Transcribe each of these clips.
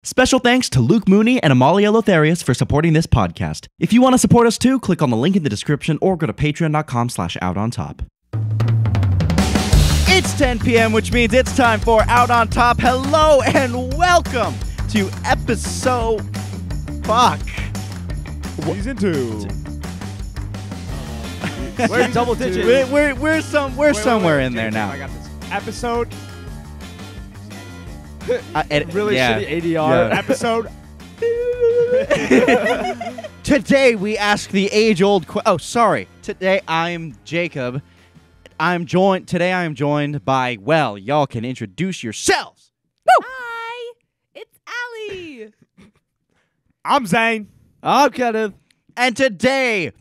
Special thanks to Luke Mooney and Amalia Lotharius for supporting this podcast. If you want to support us too, click on the link in the description or go to patreon.com/outontop. It's 10 p.m., which means it's time for Out on Top. Hello and welcome to episode... Season 2. We're double digits. We're somewhere in there now. I got this. Episode. Really shitty ADR. Episode. Today we ask the age-old Today I'm Jacob. Today I am joined by, well, y'all can introduce yourselves. Woo! Hi, it's Allie. I'm Zane. I'm Kenneth. And today,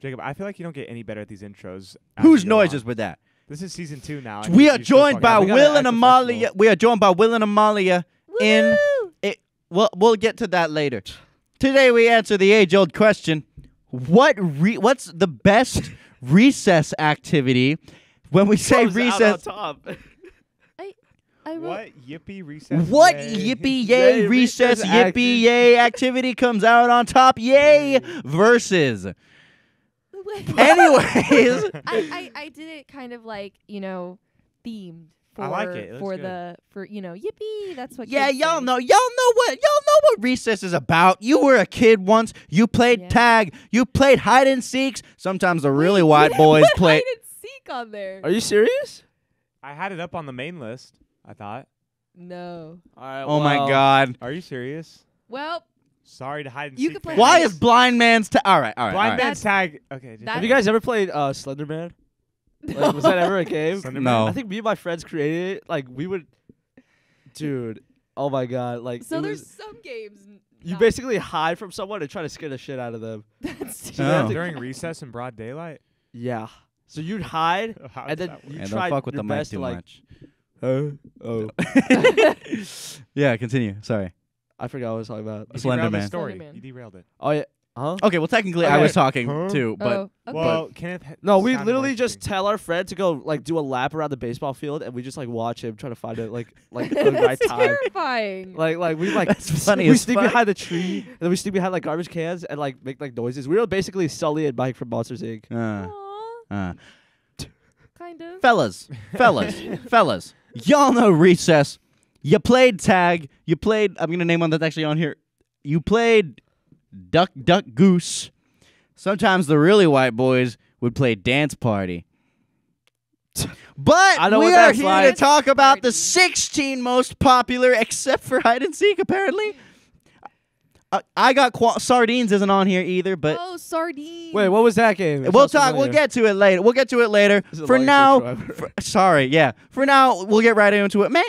Jacob, I feel like you don't get any better at these intros. whose noises with that? This is season 2 now. We are joined by Will and Amalia. Amalia. We are joined by Will and Amalia in it. We'll get to that later. Today we answer the age-old question: what's the best recess activity? When we say recess, I wrote, What yippee recess? what yay. yippee yay Yay, recess recess yippee yay activity comes out on top? Yay versus. Anyways, I did it kind of like, themed for I like it. It looks for good. yippee. That's what. yeah, kids y'all say. know what recess is about. You were a kid once. You played Yeah. tag. You played hide and seeks. Sometimes the really Wait, white you boys didn't put play. hide and seek on there. Are you serious? I had it up on the main list, I thought. No. All right. Oh my God! Are you serious? Well, Sorry to hide and You seek can play fans. Why hide is blind man's tag? All right. Blind That's- man's tag. Okay. just- that- Have you guys ever played Slender Man? Like, was that ever a game? Slender No. I think me and my friends created it. Like we would, dude. Oh my God! Like so it there's was- some games. you basically hide from someone and try to scare the shit out of them. That's So you Oh. have to- During recess in broad daylight? Yeah. So you'd hide How and does then that work? you And try don't fuck with your the mic best too to like. much. Oh. Yeah, continue. Sorry. I forgot what I was talking about. You Slender derailed the Man. story. Slender Man. You derailed it. Oh yeah. Huh? Okay. Well, technically, I Okay. was talking Huh? too, but oh, okay. Well, Kenneth. No, we sounded literally more just interesting. tell our friend to go like do a lap around the baseball field, and we just like watch him try to find it like the right That's time. terrifying. Like we like That's funny we as sneak fuck. behind the tree, and then we sneak behind like garbage cans and like make like noises. We were basically Sully and Mike from Monsters Inc. Aw, kind of. fellas. Y'all know recess. You played tag. You played. I'm gonna name one that's actually on here. You played duck, goose. Sometimes the really white boys would play dance party. But I know we what are that's here like. to talk about the Party. 16 most popular, except for hide and seek. Apparently, I got sardines isn't on here either. But Oh, sardines. Wait, what was that game? It we'll sounds talk. We'll familiar. get to it later. We'll get to it later. This is the For longest now, intro ever. sorry. Yeah. For now, we'll get right into it. Man,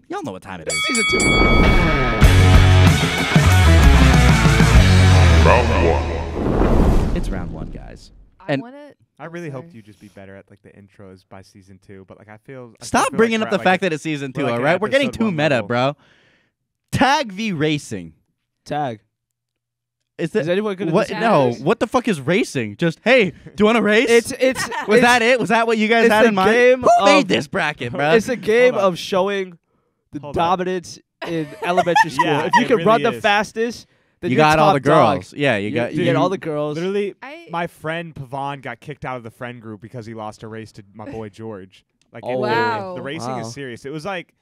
y'all know what time it is. Season 2. It's round one, guys. I and- want to. I really hoped Sorry. you'd just be better at like the intros by season 2, but like I still Stop feel bringing like up the we're at, fact like, that it's season we're 2. like All an right, we're getting episode too 1 meta, level. bro. Tag v racing. Tag. Is Is anyone gonna what? do No. tag? What the fuck is racing? Just hey, do you want to race? It's was that it? Was that what you guys it's had a in mind? game Who made of- this bracket, bro? It's a game Hold on. of showing the Hold on. dominance in elementary school. Yeah, if you it can really run the is. fastest, then you you're got all top the girls. dog. Yeah, you got You get all the girls. Literally, I my friend Pavan got kicked out of the friend group because he lost a race to my boy George. Like, Oh. Wow. the racing Wow. is serious. It was like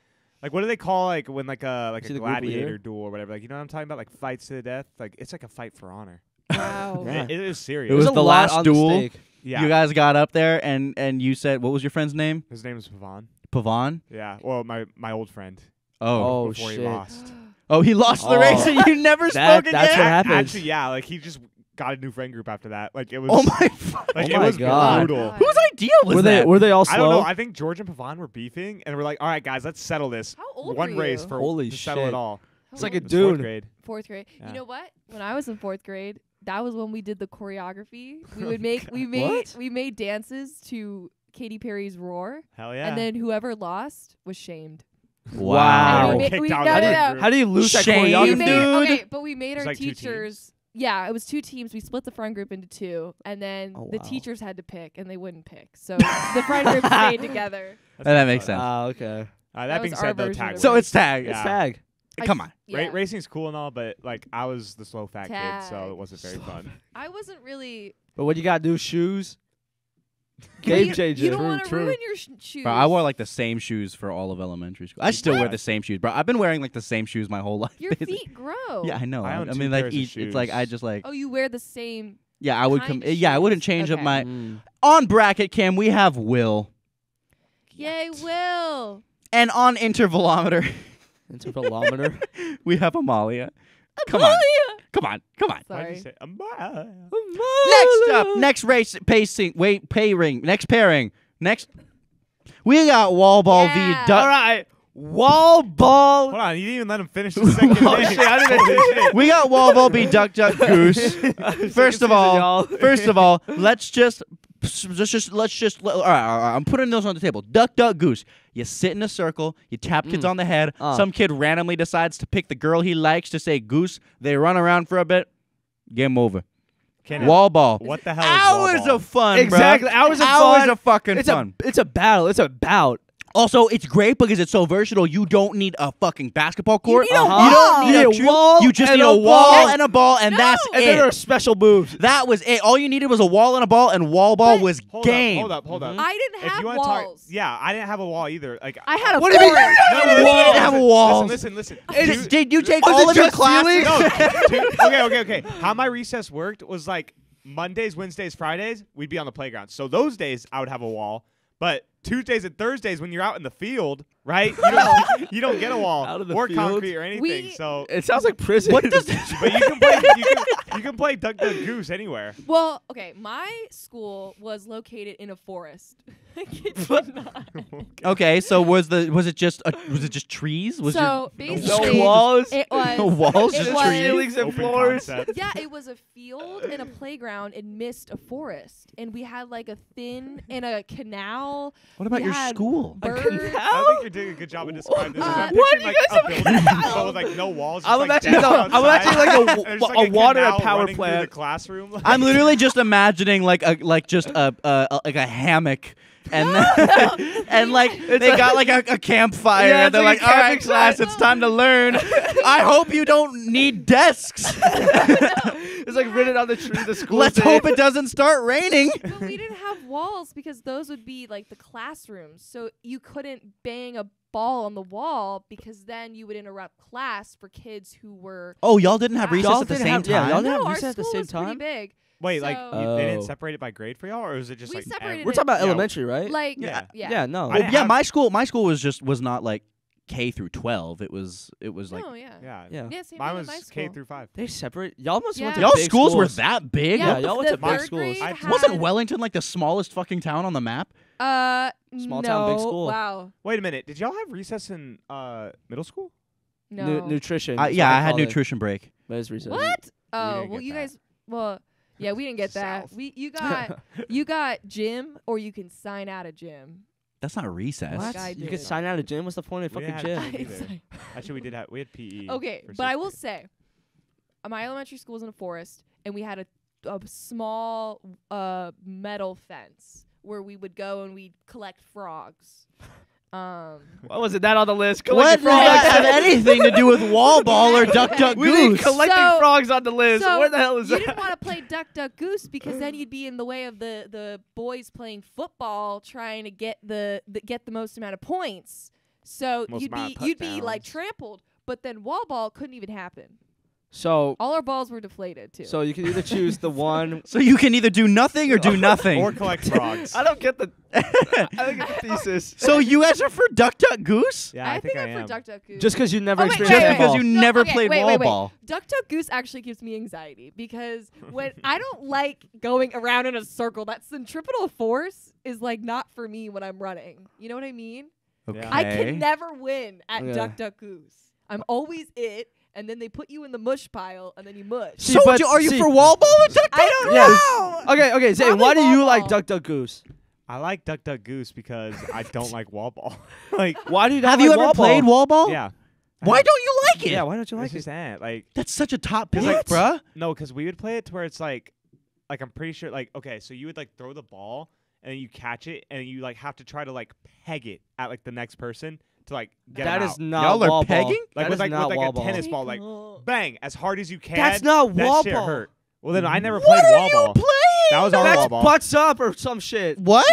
what do they call like when like a Is he the group gladiator leader? duel or whatever? Like you know what I'm talking about? Like fights to the death. Like it's like a fight for honor. wow. Yeah. It is serious. It was There's a the lot last on duel. The stake. yeah. You guys got up there and you said, what was your friend's name? His name is Pavan. Pavan. Yeah. Well, my old friend. Oh. Before shit. he lost. Oh, he lost the Oh. race and you never spoke again. that's what happened. Actually, yeah. Like he just got a new friend group after that. Like it was. Oh my fuck. Like Oh it my was God. brutal. God. Whose idea was Were that? they were they all I don't know. slow? I think George and Pavan were beefing, and we're like, "All right, guys, let's settle this. How old One were race you? for Holy to settle shit. it all." It's like a It was fourth dude. grade. Fourth grade. Yeah. You know what? When I was in fourth grade, that was when we did the choreography. We would make What? we made dances to Katy Perry's Roar, Hell yeah. and then whoever lost was shamed. Wow. And we Kicked made, out no, of no, the no. group. How do you lose that Shame, We choreography? made, dude. okay, but we made It was our like 2 teams? teachers. Yeah, it was 2 teams. We split the front group into 2, and then Oh, the wow. teachers had to pick, and they wouldn't pick. So the front group stayed together. That's That kinda makes fun. sense. Okay. That That being was our said, though, version tag. of So was- it's tag. Yeah. It's tag. Come on. Yeah. Racing's cool and all, but like I was the slow fat kid, so Tag. it wasn't very fun. I wasn't really. But what you got to do, shoes. But Game you, changer. You don't True, want to true. ruin your shoes. Bro, I wore like the same shoes for all of elementary school. I still wear What? the same shoes, bro. I've been wearing like the same shoes my whole life. Your basically. feet grow. Yeah, I know. I I own two mean, like pairs of each. It's like I shoes. just like. Oh, you wear the same. Yeah, I would kind come. of Yeah, I wouldn't shoes. change up Okay. my Mm. on bracket cam. We have Will, Yay, Will. and on intervalometer Intervalometer. we have Amalia. Come on, come on, come on. Why'd you Sorry. say Amalia? Next up, next race pacing. Wait, pay ring. Next pairing. Next, we got Wall Ball v Yeah. Duck. All right. Wall ball. Hold on, you didn't even let him finish the second Oh, name. shit, I didn't even- Holy shit. We got Wall Ball v Duck Duck Goose. First of all, let's just all right, I'm putting those on the table. Duck, duck, goose. You sit in a circle. You tap kids on the head. Some kid randomly decides to pick the girl he likes to say goose. They run around for a bit. Game over. Kenneth, Wall ball. What the hell is wall Hours ball? of fun, Exactly. Bro. Hours of Hours fun. of fucking It's fun. it's a battle. It's a bout. Also, it's great because it's so versatile. You don't need a fucking basketball court. need a You wall. don't need You a need a wall You just and need a a wall ball. and a ball, and No. that's And then there are it. special moves. That was it. All you needed was a wall and a ball, and wall ball But- was Hold game. up. I didn't If have you want walls. to talk, yeah, I didn't have a wall either. Like I had a What do you mean you forest. didn't have a You wall? didn't have walls. Listen. Did you take Was all it of your just classes? ceiling? Okay. How my recess worked was like Mondays, Wednesdays, Fridays, we'd be on the playground. So those days I would have a wall. But Tuesdays and Thursdays when you're out in the field, right? You don't get a wall Out in the or field? concrete or anything. We- So It sounds like prison. What does but you can play you can play Duck Duck Goose anywhere. Well, okay, my school was located in a forest. I kid you not. Okay, so was it just trees? Was So no basically, walls? it was No walls, it just was- trees? ceilings and Open floors. concept. Yeah, it was a field and a playground amidst a forest, and we had like a thin and a canal. What about We your had school? Birds. I think you're doing a good job of describing this. I'm What? picturing You like guys a building but with like no walls. I'm just, like, imagining down I'm imagining like outside. a There's, like, water and canal power running through the plant. classroom. I'm literally just imagining like a hammock. And then, and like they got like a campfire. Yeah, and it's they're like like, a all right, camping class, site." it's time to learn. I hope you don't need desks. It's like written on the tree. The school. Let's hope it doesn't start raining. But we didn't have walls because those would be like the classrooms. So you couldn't bang a ball on the wall because then you would interrupt class for kids who were. Oh, y'all didn't have recess Y'all at the didn't same have- yeah, time? y'all didn't have No, our recess at the school same was pretty time? big. Wait, like So- they didn't Oh. separate it by grade for y'all, or was it just We like separated We're it. talking about Yeah. elementary, right? Like Yeah. yeah. No. I Well, didn't yeah, have- my school was not like K through 12. It was like Oh yeah. Yeah. Yeah. Yeah, same Mine thing was with my K school. through 5. They separate. Y'all must have went to Yeah. y'all big schools were schools. that big. Yeah, y'all went the to big third schools. grade I- had- Wasn't Wellington like the smallest fucking town on the map? Small town, big no. school. Wow. Wait a minute. Did y'all have recess in middle school? No. Nutrition. Yeah, is what I they had call it. nutrition break. But it's recess. What? Oh, didn't well, get you that. guys. Well, yeah, we didn't get that. South. You got gym, or you can sign out of gym. That's not recess. What? I You did. could sign out of gym. What's the point of We fucking didn't have gym? gym. either. Actually, we had PE. Okay, for but I sixth will grade. say, my elementary school was in a forest, and we had a small metal fence where we would go and we'd collect frogs. What was it? That on the list? What Collecting does that have frogs. anything to do with wall ball or duck duck We need goose? collecting So- frogs on the list. so Where the hell is you that? didn't want to play duck duck goose because then you'd be in the way of the boys playing football trying to get the most amount of points. So Most amount of you'd be like touchdowns. trampled. But then wall ball couldn't even happen. So All our balls were deflated too. you can either choose the one. So you can either do nothing or do nothing. Or collect frogs. I don't get the. I don't get the thesis. So you guys are for duck duck goose? Yeah, I think I I'm am. for duck duck goose. Just because you never Oh, wait, experienced Just wait, because ball. you No, never okay, played wait, wall wait, wait. ball. Duck Duck Goose actually gives me anxiety because when I don't like going around in a circle, that centripetal force is like not for me when I'm running. You know what I mean? Okay. I can never win at Yeah. Duck Duck Goose. I'm always it, and then they put you in the mush pile, and then you mush. See, So but- are you see- for wall ball or duck duck I don't Yes. know. Okay, Zay, Probably why do you wall like ball. Duck Duck Goose? I like Duck Duck Goose because I don't like wall ball. Like, Why do you not Have like you ever wall played ball? wall ball? yeah. Why don't you like it? Yeah, why don't you It's like just it? that. Like, That's such a top pick, What? bruh. no, because we would play it to where it's like I'm pretty sure, like, okay, so you would like throw the ball and then you catch it and you like have to try to like peg it at like the next person to like get That him is out. not Y'all are wall ball. pegging? Like That with is like not with wall like a ball. tennis ball, like bang as hard as you can. That's not that wall shit ball. hurt. Well, then I never What played are wall you ball. playing? That was our That's wall ball. butts up or some shit. What?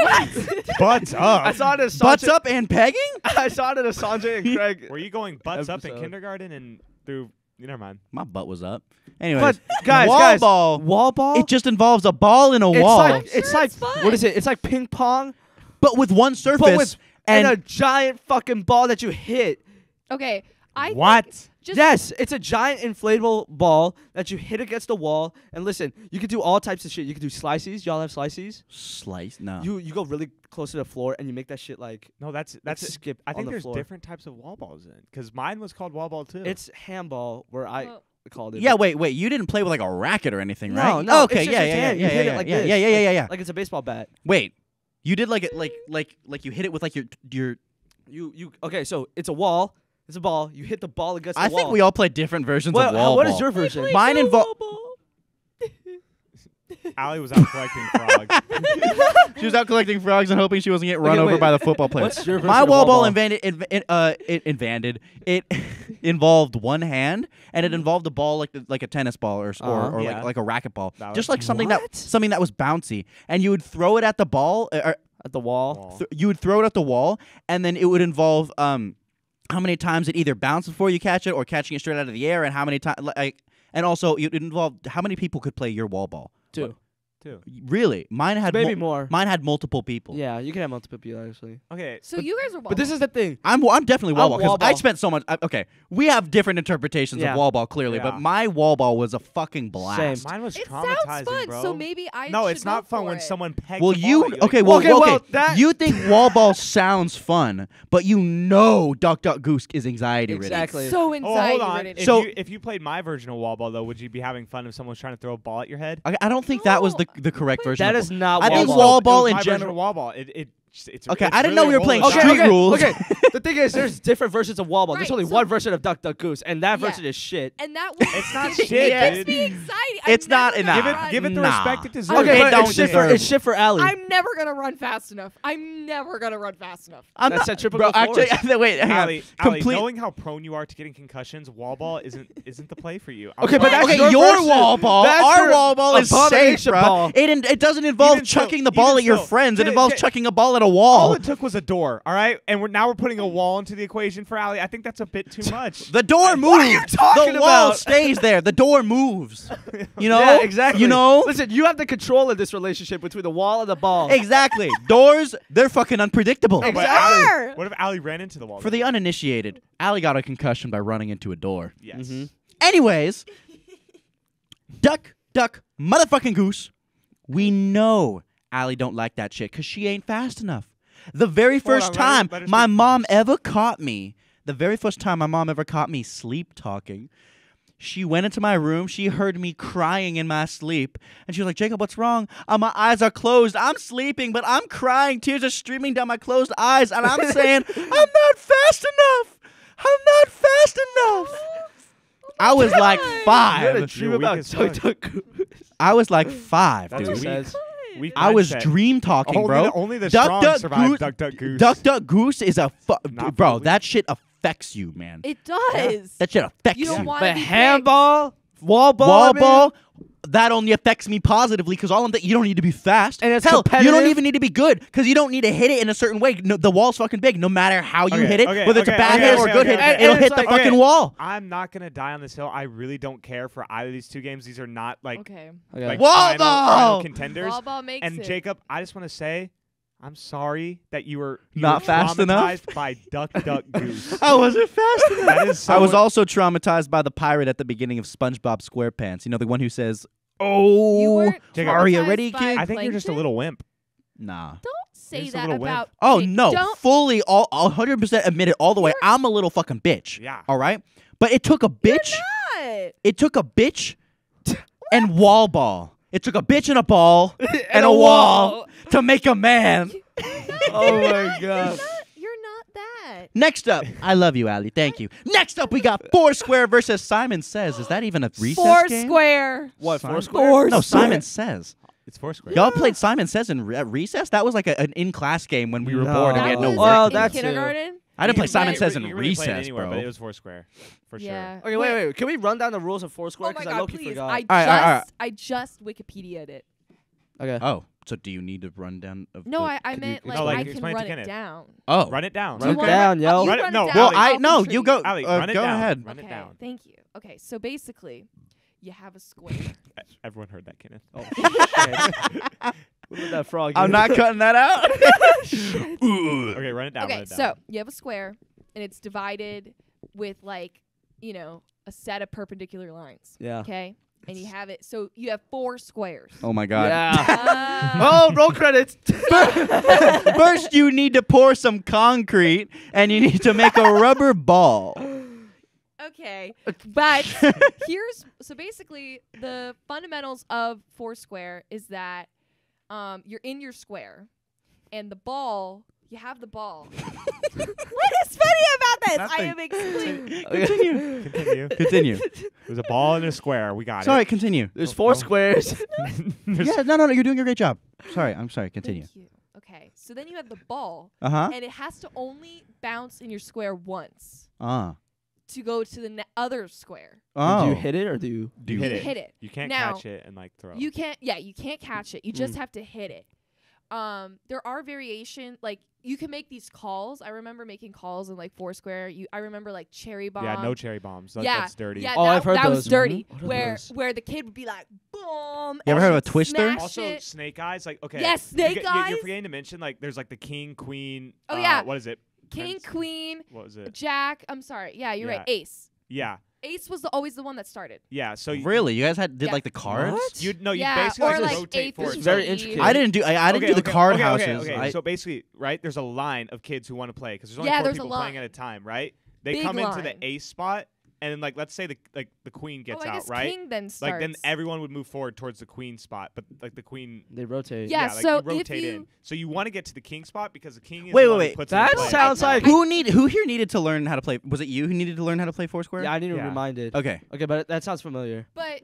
Butts up. I saw it as Butts up and pegging? I saw it as Sanjay and Craig. Were you going butts up in Episode. kindergarten and through? Never mind. My butt was up. Anyways, But guys, wall ball. wall ball. It just involves a ball in a it's wall, like sure it's like it's fun. what is it? It's like ping pong, but with one surface. but with and a and giant fucking ball that you hit. Okay. I What? think just Yes, it's a giant inflatable ball that you hit against the wall. And listen, you can do all types of shit. You can do slices. Y'all have slices. slice. No. You go really close to the floor and you make that shit like No, that's skip. I on think the there's floor. different types of wall balls in because mine was called wall ball too. It's handball where I Well, called it. yeah. Wait. You didn't play with like a racket or anything, No, right? no, Okay. it's just Yeah. your Yeah. hand. Yeah. You hit Yeah. it like Yeah. this. Yeah. like it's a baseball bat. Wait. You did like it like you hit it with like your. You okay? So it's a wall. It's a ball. You hit the ball against the I wall. think we all played different versions of wall what ball. is your version? Mine involved. Allie was out collecting frogs. She was out collecting frogs and hoping she wasn't get run Okay, over wait. by the football player. What's your version My of wall ball ball? it involved one hand and it involved a ball like a tennis ball or or Yeah. like a racket ball, That just was- like something What? that was bouncy, and you would throw it at the ball. At the wall. Wall. You would throw it at the wall, and then it would involve how many times it either bounced before you catch it or catching it straight out of the air, and how many times and also it involved how many people could play your wall ball. Two. Too. Really, mine had Maybe more. Mine had multiple people. Yeah, you can have multiple people actually. Okay. So you guys are. But this is the thing. I'm definitely wall I'm ball because wall I ball. spent so much. Okay, we have different interpretations Yeah. of wall ball clearly, Yeah. but my wall ball was a fucking blast. Same. Mine was It sounds traumatizing, fun, bro. so maybe I. no, should it's go not fun for when it. someone pegs. Well, the ball you at you. okay? Like, Well, Okay, well, okay. that- You think wall ball sounds fun, but you know Duck Duck Goose is anxiety ridden. Exactly. So Oh, anxiety hold on. ridden. If So- if you played my version of wall ball though, would you be having fun if someone was trying to throw a ball at your head? I don't think that was No, the correct version. That of is wall. not I wall think ball. wall It ball was in my version general. of wall ball. It's Okay, it's I didn't know really we were playing a roller street coaster. rules. Okay. The thing is, there's different versions of wall ball. There's Right, only so- one version of Duck Duck Goose, and that Yeah. version is shit. And that was. It's not it shit, makes dude. me excited. It's I'm not never enough. gonna Give run. it give it the Nah. respect it deserves. Okay, They but don't it's shit for deserve- it's shit for Allie. I'm never gonna run fast enough. I'm never gonna run fast enough. I'm That's not, a triple bro. go Actually, forward. wait, hang on. Allie, Complete. knowing how prone you are to getting concussions, wall ball isn't the play for you. I'm Okay, but sorry. that's Okay, your your version. wall ball. That's Our your wall ball is safe, abomination bro. ball. It doesn't involve Even so- chucking the ball even at your so, friends. It Jay- involves Jay- chucking a ball at a all wall. it took was a door, all right? And now we're putting a wall into the equation for Allie. I think that's a bit too much. The door moves. What are you talking the wall about? stays there. The door moves. You know? Yeah, exactly. You know? Listen, you have the control of this relationship between the wall and the ball. Exactly. Doors, they're fucking unpredictable. But Exactly. Allie, what if Allie ran into the wall? For the uninitiated, Allie got a concussion by running into a door. yes. Mhm. Anyways, duck, motherfucking goose. We know Allie don't like that shit because she ain't fast enough. The very first on, time let her my speak mom first. ever caught me, sleep talking, she went into my room. She heard me crying in my sleep. And she was like, Jacob, what's wrong? My eyes are closed. I'm sleeping, but I'm crying. Tears are streaming down my closed eyes. And I'm saying, I'm not fast enough. I'm not fast enough. I was like You had a 5. dream You're weak about as Duck fuck. Duck Goose. I was like 5, That's dude. weak. says. Weak I was mindset. dream talking, only bro. The, only the Duck, strong duck, survive goose- Duck Duck Goose. Duck Duck Goose is a Not bro. fully. That shit affects you, man. It does. That shit affects You you. don't want to But be handball, wall ball, Wall I mean, ball, that only affects me positively because all I'm you don't need to be fast. And it's Hell, you competitive. don't even need to be good because you don't need to hit it in a certain way. No, the wall's fucking big. No matter how you Okay, hit it, okay, whether it's a okay, bad okay, hit or a okay, good okay, hit, okay. it'll And hit it's the like- fucking okay. wall. I'm not gonna die on this hill. I really don't care for either of these two games. These are not like Okay. Okay. like Wall final ball! contenders. Wall ball makes And it. Jacob, I just want to say, I'm sorry that you were Not fast enough? traumatized by Duck Duck Goose. I wasn't fast enough. That is so I was also traumatized by the pirate at the beginning of SpongeBob SquarePants. You know, the one who says, "Oh, You weren't Jacob, are you traumatized ready, by kid?" I think you're just a plankton? little wimp. Nah. Don't say You're just a that little wimp. about. Oh Jake. no, Don't. fully, all 100% admit it all the way. You're- I'm a little fucking bitch. Yeah. All right, but it took a bitch. Not. It took a bitch and wall ball. It took a bitch and a ball and a a wall wall. to make a man. Oh my god. You're not that. Next up, I love you, Allie. Thank you. Next up, we got Foursquare versus Simon Says. Is that even a recess game? Foursquare. What, Simon- Foursquare? No, Simon Says. It's Foursquare. Y'all played Simon Says in recess? That was like an in-class game when we were No. bored and we That had no was work. Well, to do. in that's it. kindergarten. I didn't play You can- Simon you Says can- in you can really play it recess, anywhere, bro. But it was Foursquare for Yeah. Okay, wait. Can we run down the rules of Foursquare? Oh my Because I god, low-key please! forgot. I right. just Wikipedia'd it. Okay. Oh, so do you need a rundown of? No, the, I could you meant like, explain- I No, can explain it to run it Kenneth. down. Oh, Run it down. Run it wanna down, run- yo. oh, you Run it- run no, down. well, Allie, no, you contribute. go. Allie, run it go down. ahead. Run it Okay, down. thank you. Okay, so basically, you have a square. Everyone heard that, Kenneth. Oh, shit. What about that frog? I'm not cutting that out. Okay, run it down. Okay, run it down. so you have a square, and it's divided with like, a set of perpendicular lines. Yeah. Okay, and you have it. So you have 4 squares. Oh my god. Yeah. Uh, Oh, roll credits. First, you need to pour some concrete, and you need to make a rubber ball. Okay, but so basically the fundamentals of Foursquare is that you're in your square, and the ball. You have the ball. What is funny about this? I Nothing. am explaining. Continue. Continue. Continue. There's a ball in a square. We got Sorry, it. continue. There's Oh, 4 no. squares. Yeah, no, you're doing a great job. Sorry, I'm sorry. Continue. Thank you. Okay, so then you have the ball, Uh-huh. and it has to only bounce in your square once Uh. to go to the other square. Oh. Do you hit it or do you? Do you You hit it? hit it. You can't Now, catch it and like throw. You can't. Yeah, you can't catch it. You just Mm. have to hit it. There are variation. Like you can make these calls. I remember making calls in like Foursquare. I remember like cherry bomb. Yeah, no cherry bombs. That, Yeah, That's dirty. Yeah, Oh, that, I've heard that was those. dirty. Mhm. What are Where those? where the kid would be like, boom. You ever and heard of a she'd twister? smash Also, it. snake eyes. Like okay. Yes, you snake get- eyes. You're forgetting to mention like there's like the king, queen. Oh, yeah. What is it? King, Prince? queen, What was it? Jack. I'm sorry. Yeah, you're right. Yeah. Ace. Yeah. Ace was always the one that started. Yeah. So Really? You guys did Yeah. like the cards? What? You no. You Yeah, basically or like, like rotate eighth forward. is very really- intricate. I didn't do Okay, the card okay, houses. Okay. So basically, right, there's a line of kids who want to play because there's only Yeah, 4 there's a people playing line. at a time, right? They Big come into line. the ace spot, and then like let's say the queen gets I out, guess right? King then starts. Like then everyone would move forward towards the queen spot, but like the queen. They rotate. Yeah, like so you if rotate you- in. So you want to get to the king spot because the king is Wait, the wait, one wait. who puts That it in play. sounds like. Who here needed to learn how to play? Was it you who needed to learn how to play Foursquare? Yeah, I need to Yeah. remind it. Okay. Okay, but that sounds familiar. But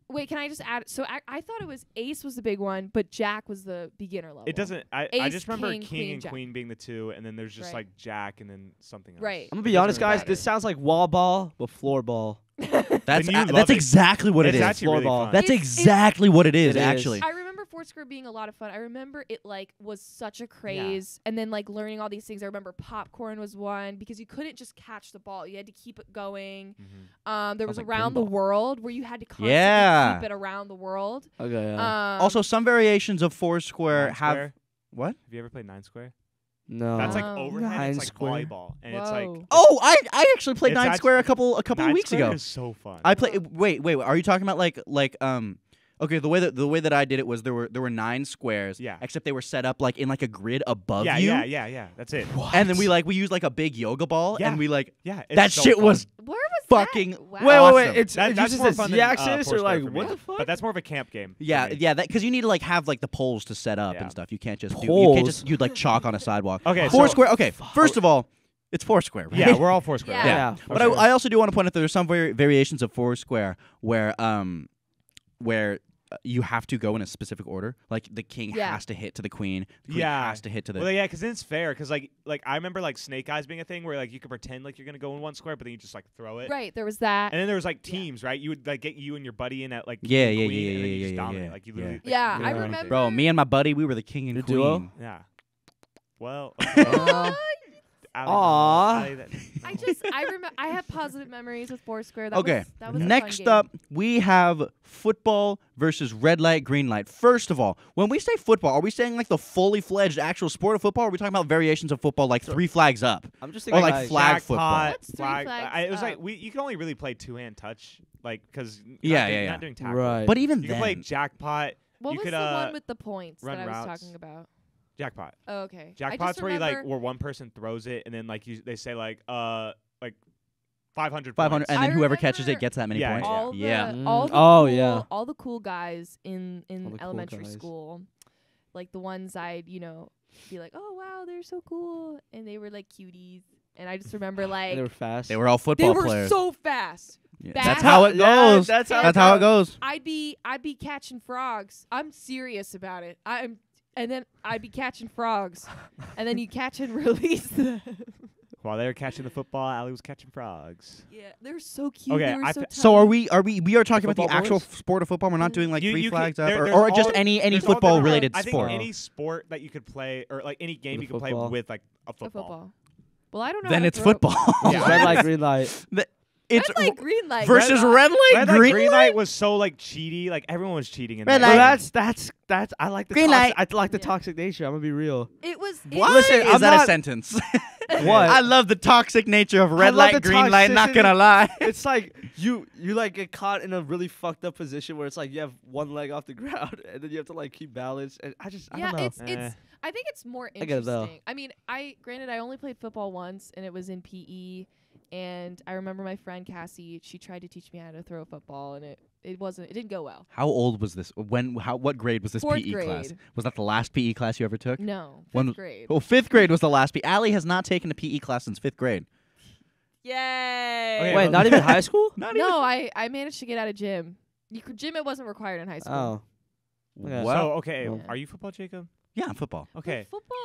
wait, can I just add? So I thought it was Ace was the big one, but Jack was the beginner level. It doesn't. I Ace, just remember king, king queen, and Jack. queen being the 2, and then there's just Right. like jack and then something else. Right. I'm gonna It be doesn't honest, really guys. matter. This sounds like wall ball, but floor ball. That's Then you love that's it. exactly what It's it is. actually really Floorball. fun. That's It's- exactly what it is, It is. actually. I remember Foursquare being a lot of fun. I remember it like was such a craze, and then like learning all these things. I remember popcorn was one because you couldn't just catch the ball; you had to keep it going. Mhm. There was Sounds like around the pinball. world where you had to constantly Yeah. keep it around the world. Okay. Yeah. Also, some variations of Foursquare Nine have square? what? Have you ever played 9 square? no. That's like Oh. overhead. Nine It's like square. volleyball, and it's like. Whoa. Oh, I actually played It's Nine actu- Square a couple of 9 weeks square ago. is so fun. I play. Wait. Are you talking about like Okay, the way that I did it was there were 9 squares. Yeah. Except they were set up like in like a grid above yeah, you. yeah. That's it. And then we used like a big yoga ball, Yeah. and we like Yeah, it's that so shit fun. was Where was fucking- that? Wow. Wait, Awesome. It's That, it that's uses more the fun Z-axis than, or Foursquare like for what me. the fuck? But that's more of a camp game. for yeah, me. yeah, that because you need to like have like the poles to set up Yeah. and stuff. You can't just Poles? you'd like chalk on a sidewalk. Okay, so- Foursquare. Okay, first of all, it's Foursquare, right? Yeah, we're all Foursquare. Yeah. Yeah. But Okay. I also do want to point out that there's some variations of Foursquare where you have to go in a specific order. Like the king Yeah. has to hit to the queen. The queen Yeah. has to hit to the. Well, yeah, because then it's fair. Because like I remember like snake eyes being a thing where like you could pretend like you're gonna go in one square, but then you just like throw it. Right, there was that. And then there was like teams, right? You would like get you and your buddy in at like Yeah, king, yeah, queen, yeah, and then yeah, you just yeah, dominate. yeah, Like you yeah. literally. Yeah, like, I you do remember. anything. Bro, me and my buddy, we were the king and The queen. duo? Yeah. Well. Uh, Allie, Aw. Allie, that- I remember I have positive memories with Foursquare. That Okay, was, that was a next fun game. up, we have football versus red light, green light. First of all, when we say football, are we saying like the fully fledged actual sport of football? Or are we talking about variations of football like 3 flags up? I'm just Or thinking like flag football. Jackpot, What's 3 flag. flags It was like up? you can only really play 2-hand touch, like because Yeah. not doing tackle. Right. But even You then, can play jackpot. What you was could, the one with the points run that I was routes. talking about? Jackpot. Oh, okay. I just Jackpot's where you like remember- where one person throws it and then like they say like 500 500, points. and I then whoever catches it remember gets that many Yeah, points. all Yeah. the, all the Oh, cool, yeah. all the cool guys in All the cool elementary guys. school, like the ones I'd be like, oh wow, they're so cool, and they were like cuties, and I just remember like they were fast. They were all they football were players. so fast. Yeah. fast. That's how it Yeah, goes. that's how That's how it goes. I'd be catching frogs. I'm serious about it. And then I'd be catching frogs, and then you catch and release them. While they were catching the football, Allie was catching frogs. Yeah, they're so cute. Okay, they were I so fe- So are tiny. we are talking about the Football actual boys? sport of football? We're not doing like You- three you can- flags up, there- or, there's or just all- any there's all football different- related I think sport. any sport that you could play, or like any game With you can play football. with like a A football. football. Well, I don't know. Then how to it's throw- football. Yeah. Red light, green light. It's Red light, green light. versus Red red light, Red light, green green light. light was so like cheaty. Like everyone was cheating in Red that. Well, light. that's I like the Green toxic, light. I like the Yeah. toxic nature. I'm gonna be real. It was. Why Listen, is I'm that a not- sentence? What? I love the toxic nature of red love light, the green light. Not gonna toxicity. lie. It's like you like get caught in a really fucked up position where it's like you have one leg off the ground and then you have to like keep balance. And I Yeah, don't know. it's. I think it's more I get it, though. interesting. I mean, granted I only played football once, and it was in PE. And I remember my friend Cassie. She tried to teach me how to throw a football, and it didn't go well. How old was this? What grade was this Fourth PE class? grade. Was that the last PE class you ever took? No, When- fifth grade. Oh, fifth grade was the last PE. Allie has not taken a PE class since fifth grade. Yay! Okay, Wait, but- not even high school? Not even. No, I managed to get out of gym. Gym it wasn't required in high school. Oh, Yeah. Well, So okay, Yeah. are you football, Jacob? yeah, football. Okay. Football.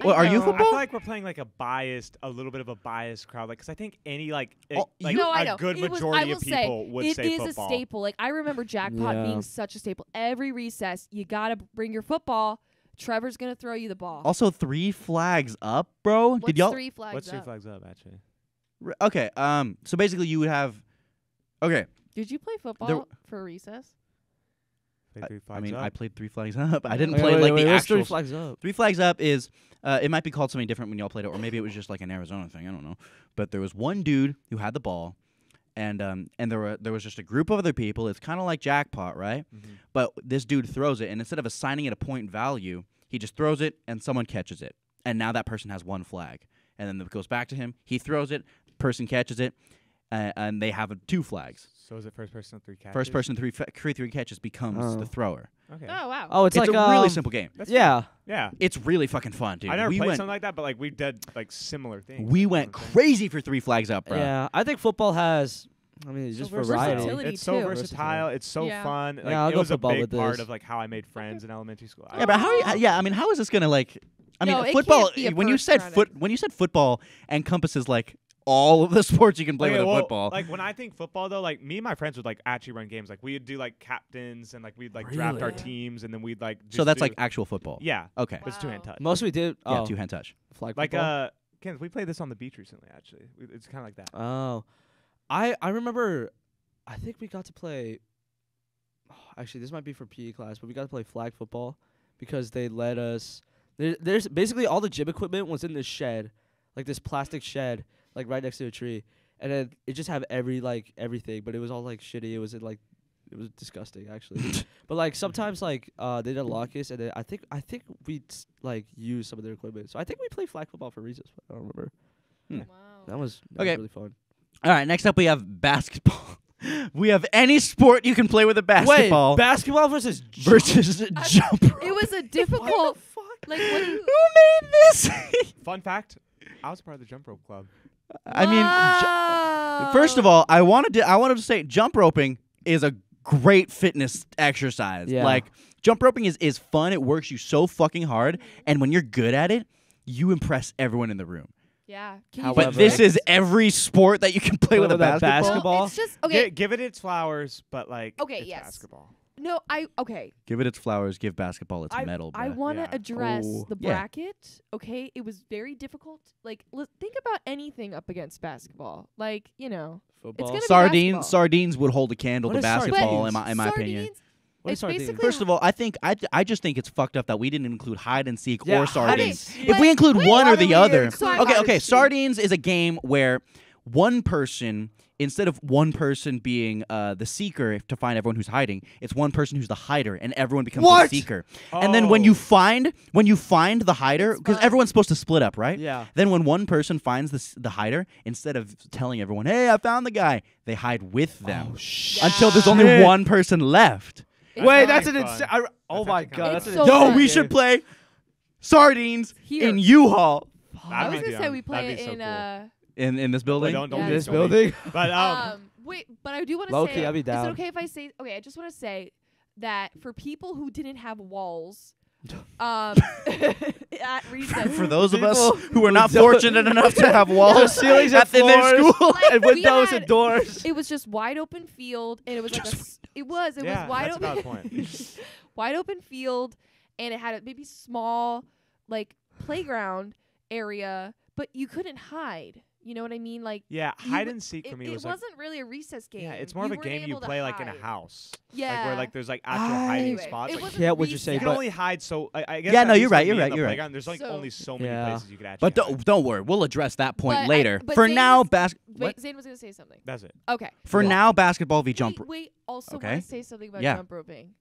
Well, are you I football? feel like we're playing like a little bit of a biased crowd, like because I think any like Oh, No, I know. a good It was- majority I of will say, people would It say is football. a staple. Like I remember jackpot Yeah. being such a staple. Every recess, you gotta bring your football. Trevor's gonna throw you the ball. Also, 3 flags up, bro. What's Did y'all? 3 flags What's 3 up? flags up actually? Okay. So basically, you would have. Okay. Did you play football for recess? Play 3 I flags mean, up? I played 3 flags up. I Okay. didn't Wait, play wait, like wait, the what's actual. three flags up? 3 flags up is. It might be called something different when y'all played it, or maybe it was just like an Arizona thing. I don't know. But there was one dude who had the ball, and there was just a group of other people. It's kind of like jackpot, right? Mhm. But this dude throws it, and instead of assigning it a point value, he just throws it, and someone catches it, and now that person has 1 flag, and then it goes back to him. He throws it, person catches it, and they have 2 flags. So is it first person 3 catches? First person 3 catches becomes Oh. the thrower. Okay. Oh wow. Oh, it's It's like a really um, simple game. That's Yeah. Yeah. It's really fucking fun, dude. I never we played went, something like that, but like we did like similar things. we You know went what I'm saying? crazy for 3 flags up, bro. Yeah, I think football has. I mean, it's So just versatility. variety. Versatility. It's so too. versatile. It's so Yeah. fun. Like, Yeah, I'll it go was a football big with part this. of like how I made friends in elementary school. Yeah, but how? Yeah, I mean, how is this gonna like? I mean, No, it football. can't be a When you first said round when you said football encompasses like all of the sports you can play Okay, with a well, football. Like when I think football though, like me and my friends would like actually run games. Like we would do like captains and like we'd like draft our Really? teams and then we'd like. So just that's do- like actual football. yeah, Okay. it's 2-hand Wow. touch. Most we did. Yeah, Oh, 2-hand touch. flag Like football. Kenneth, we played this on the beach recently. Actually, it's kind of like that. Oh, I remember. I think we got to play. Actually, this might be for PE class, but we got to play flag football because they let us. There's basically all the gym equipment was in this shed, like this plastic shed, like right next to a tree, and then it just had everything, but it was all like shitty. It was disgusting actually. But like sometimes like they didn't lock us, and then I think we like used some of their equipment. So I think we played flag football for recess. But I don't remember. Wow. That was Okay. really fun. All right. Next up, we have basketball. We have any sport you can play with a basketball Wait, basketball versus versus jump. It was a difficult. Like what do you? Who made this? Fun fact: I was part of the jump rope club. I mean, first of all, I wanted to say jump roping is a great fitness exercise. Yeah. Like jump roping is fun. It works you so fucking hard, and when you're good at it, you impress everyone in the room. Yeah. Can However- you But this is every sport that you can play with a With a basketball. basketball. Well, it's just okay. Give it its flowers, but like Okay, it's yes. basketball. No, okay. Give it its flowers. Give basketball its medal. I bruh. want to Yeah. address Oh. the Yeah. bracket. Okay, it was very difficult. Like, think about anything up against basketball. Like, Football. gonna be Sardines. basketball. Sardines would hold a candle What to is basketball, sardines? in my opinion. Sardines, What is it's sardines? basically First of all, I just think it's fucked up that we didn't include hide and seek Yeah, or hide and sardines. seek. If we include Wait, one why or do the we other, include hide okay, and okay. seek? Sardines is a game where one person, instead of one person being the seeker to find everyone who's hiding, it's one person who's the hider, and everyone becomes What? the seeker. And then when you Oh. find the hider, It's because fun. everyone's supposed to split up, right? Yeah. Then when one person finds the hider, instead of telling everyone, "Hey, I found the guy," they hide with them shit. until there's only Shit. one person left. It's Wait, fun. that's an fun. insane. Oh That's my actually god, kinda that's It's an so Yo, fun. we should play sardines Here. in U-Haul I That'd was be gonna say down. we play That'd it be so in cool. in this building. Don't Yeah. be this silly. building. But wait, but I do want to Low say. key, I'd be Is down. it okay if I say? Okay, I just want to say that for people who didn't have walls, at recess. For those of us People who are not who don't- fortunate enough to have walls ceilings at and their floors. school. Like, And we windows had- and doors. It was just wide open field, and it was like it was Yeah, wide that's a open. valid point. Wide open field, and it had a maybe small like playground area, but you couldn't hide. You know what I mean? Like Yeah, you hide w- and seek for it, me it was like, wasn't really a recess game. yeah, it's more You of a weren't game you able to play like in a hide. house. Yeah, Like where like there's like actual I- hiding Anyway, spots. it Like, wasn't get what you're saying, you can but- only hide so I guess Yeah, at no, you're least right, with you're me right, on the you're right. playground, there's like So- only so many Yeah. places you could actually But hide. don't worry, we'll address that point But later. but For Zane now, was- what? Wait, Zane was gonna say something. That's it. Okay. For Well, now, basketball v jump. Wait. Also, Okay. want to say something about Yeah. jump roping.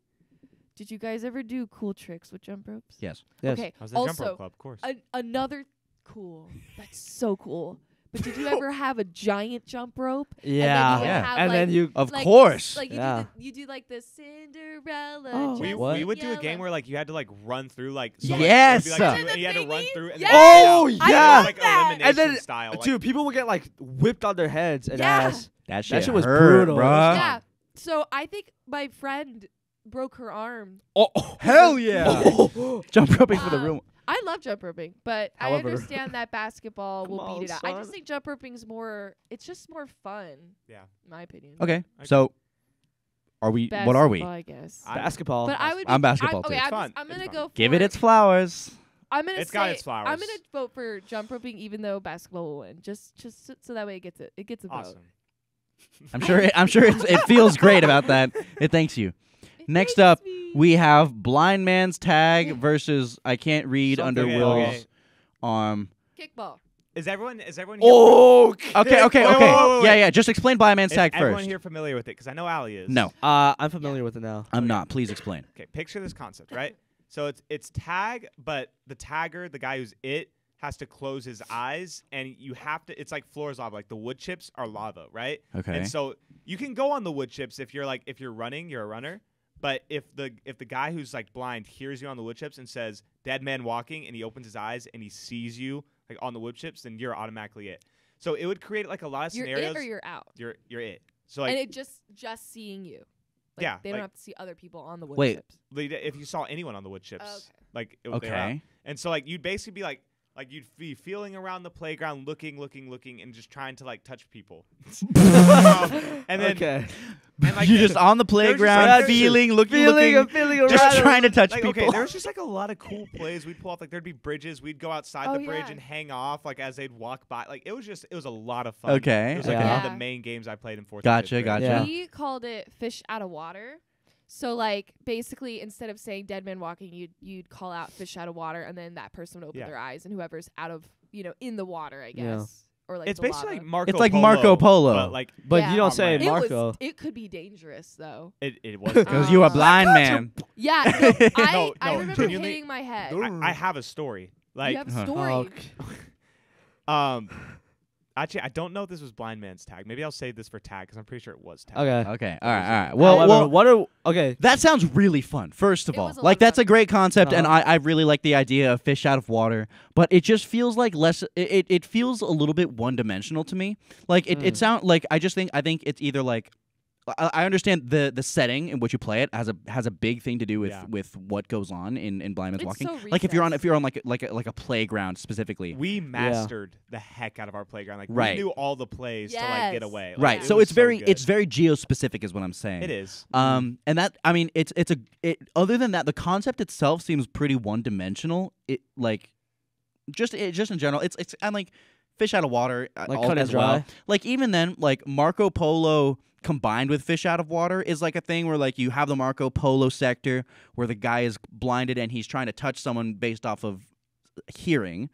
Did you guys ever do cool tricks with jump ropes? Yes. Yes. Okay. I was in the jump Also, rope club, of course. another cool. That's so cool. But did you ever have a giant jump rope? Yeah. And then you would Yeah. have, And like, then you. Of like, course. Like Yeah. you do like the Cinderella. Oh, we, just what? we would do a yellow. game where like you had to like run through like so, Yes. like, it would be, like, And and you had to then run they through and need- then Oh, get out. yeah. Like that. elimination And then, style. Like, Dude, people would get like whipped on their heads and Yeah. ass. That That shit was hurt, brutal. bruh. Yeah. So I think my friend broke her arm. Oh, Hell yeah. Jump roping for the Um, room. I love jump roping, but However- I understand that basketball will Come beat it on, out. I just son. think jump roping's more. It's just more fun. Yeah. In my opinion. Okay. I- So, are we? What are we? Basketball, I guess. basketball. But I would. I'm be- basketball okay, too. It's fun. I'm gonna It's go. fun. Give for, it its flowers. I'm gonna It's say. got its I'm flowers. gonna vote for jump roping, even though basketball will win. Just so that way it gets a vote. awesome. I'm sure. It feels great about that. It thanks you. It Next makes up, me- We have blind man's tag versus I can't read under Something- Will's okay. arm. kickball. Is everyone here? Oh. Okay. Wait, wait. Yeah. Just explain blind man's Is tag everyone first. here familiar with it? Because I know Allie is. No, I'm familiar with it now. I'm not. Please explain. Okay, picture this concept, right? So it's tag, but the tagger, the guy who's has to close his eyes, and you have to. It's like floor is lava. Like the wood chips are lava, right? Okay. And so you can go on the wood chips if you're running, you're a runner. But if the guy who's like blind hears you on the wood chips and says "dead man walking" and he opens his eyes and he sees you like on the wood chips, then you're automatically it. So it would create like a lot of You're scenarios. it or you're out. You're it. So like And it just seeing you. Like, Yeah, They don't like- have to see other people on the wood Wait. chips. if you saw anyone on the wood chips, Okay. like they were out. Okay. And so like you'd basically be like you'd be feeling around the playground, looking, and just trying to like touch people. And then Okay. and like You're just on the there's just, playground, like, feeling, looking, I'm feeling around. just trying to touch like, people. okay, there was just like a lot of cool plays we'd pull off. Like there'd be bridges, we'd go outside Oh, the bridge yeah. and hang off like as they'd walk by. Like it was a lot of fun. Okay, It was like okay. one of Yeah. the main games I played in fourth. Gotcha, and fifth grade. gotcha. Yeah. We called it fish out of water. So like basically instead of saying dead man walking, you'd call out fish out of water, and then that person would open Yeah. their eyes, and whoever's out of in the water, I Yeah. guess, or like It's the basically lava. like Marco. It's like Polo, Marco Polo. but like But Yeah. you don't Oh, say man. Marco. It could be dangerous though. it was Because you a Uh, blind man. Yeah, no, I No, remember genuinely- hitting my head. I have a story. Like You have Huh. a story. Okay. Actually, I don't know if this was blind man's tag. Maybe I'll save this for tag because I'm pretty sure it was tag. Okay. Okay. All right. Well, However, what are okay? that sounds really fun. First of It all, was a lot like of that's fun. a great concept, and Uh-huh. I really like the idea of fish out of water. But it just feels like less. It feels a little bit one dimensional to me. Like it sounds like I think it's either like. I understand the setting in which you play it has a big thing to do with Yeah. with what goes on in blind man's It's walking. so Like if you're on recessed. like a playground specifically. We mastered the heck out of our playground. Like Right. we knew all the plays to like get Yes. away. Like, Right. it So was it's very good. it's very geospecific is what I'm saying. It is. And that I mean it's other than that the concept itself seems pretty one dimensional. It like just in general it's and like fish out of water Like all cut and as well. dry? Like even then like Marco Polo combined with fish out of water is like a thing where like you have the Marco Polo sector where the guy is blinded and he's trying to touch someone based off of hearing.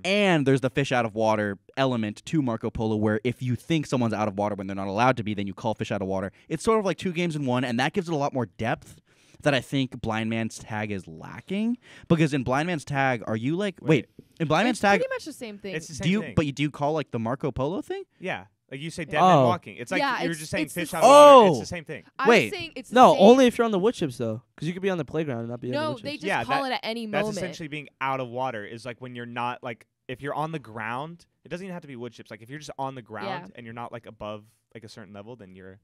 And there's the fish out of water element to Marco Polo where if you think someone's out of water when they're not allowed to be, then you call fish out of water. It's sort of like two games in one, and that gives it a lot more depth that I think Blind Man's Tag is lacking. Because in Blind Man's Tag, are you like in Blind Man's It's Tag, pretty much the same thing. It's the same do you thing. but you do call like the Marco Polo thing? Yeah. Like you say dead man Oh. walking. It's like Yeah, you were it's- just saying it's the fish out same- of water. It's Oh. the same thing. I wait. was saying it's the No, same. only if you're on the wood chips though, because you could be on the playground and not be on the No, wood they chips. just Yeah, call that- it at any That's moment. essentially being out of water is like when you're not like if you're on the ground, it doesn't even have to be wood chips. Like if you're just on the ground and you're not like above like a certain level, then you're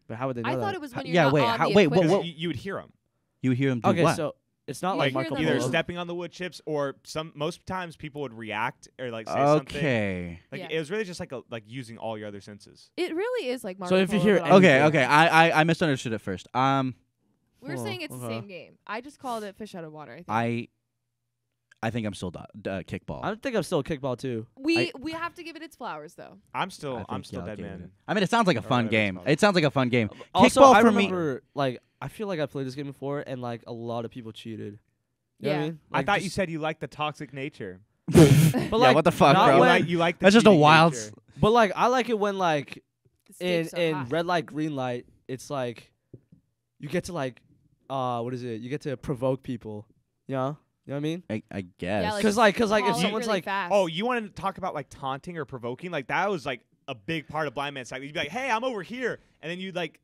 But how would they know I that? thought it was when you're yeah, not wait, on how- the wait, what- equipment. what- you would hear them. You would hear him do Okay, what? so It's not You like hear Marco them either Polo. stepping on the wood chips or most times people would react or like say something. Okay. Like Yeah. it was really just like using all your other senses. It really is like Marco So if you Polo, hear but on Okay. anything. Okay. I misunderstood it first. we were Oh, saying it's the okay. same game. I just called it fish out of water. I think. I think I'm still kickball. I think I'm still kickball too. we have to give it its flowers though. I'm still I'll dead give it man. a- I mean, it sounds like a Or fun whatever it's game. called. It sounds like a fun game. Also, Kickball I for me. remember, like, I feel like I played this game before, and like a lot of people cheated. You know what Yeah. I mean? I Like, thought you just- said you liked the toxic nature. but Yeah, like, what the fuck, not bro? You when- like you like the That's just a cheating wild nature. But like, I like it when like The stakes are in high. red light, green light, it's like you get to like, what is it? You get to provoke people. You know what I mean? I guess. Yeah, like, Because like, if Call it someone's really like, fast. Oh, you wanted to talk about like taunting or provoking? Like that was like a big part of Blind Man's Tag. You'd be like, "Hey, I'm over here," and then you'd like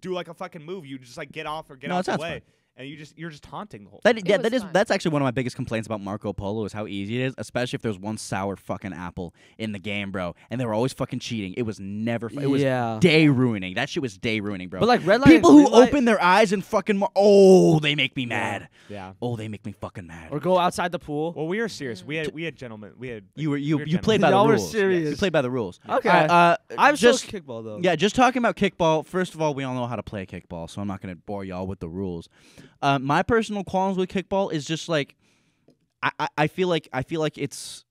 do like a fucking move. You just like get off or get No, out it the sounds way, fun. and you're just taunting the whole. That, It yeah, was that is fun. that's actually one of my biggest complaints about Marco Polo is how easy it is, especially if there's one sour fucking apple in the game, bro. And they were always fucking cheating. It was never. It was yeah. day ruining. That shit was day ruining, bro. But like red light, people and who green light, open their eyes and fucking they make me mad. Yeah. Oh, they make me fucking mad. or go outside the pool. Well, we were serious. We had gentlemen. We had You we were played by the Y'all were rules. serious. You played by the rules. Okay. I'm still just kickball though. yeah, just talking about kickball. First of all, we all know how to play kickball, so I'm not gonna bore y'all with the rules. My personal qualms with kickball is just like I feel like it's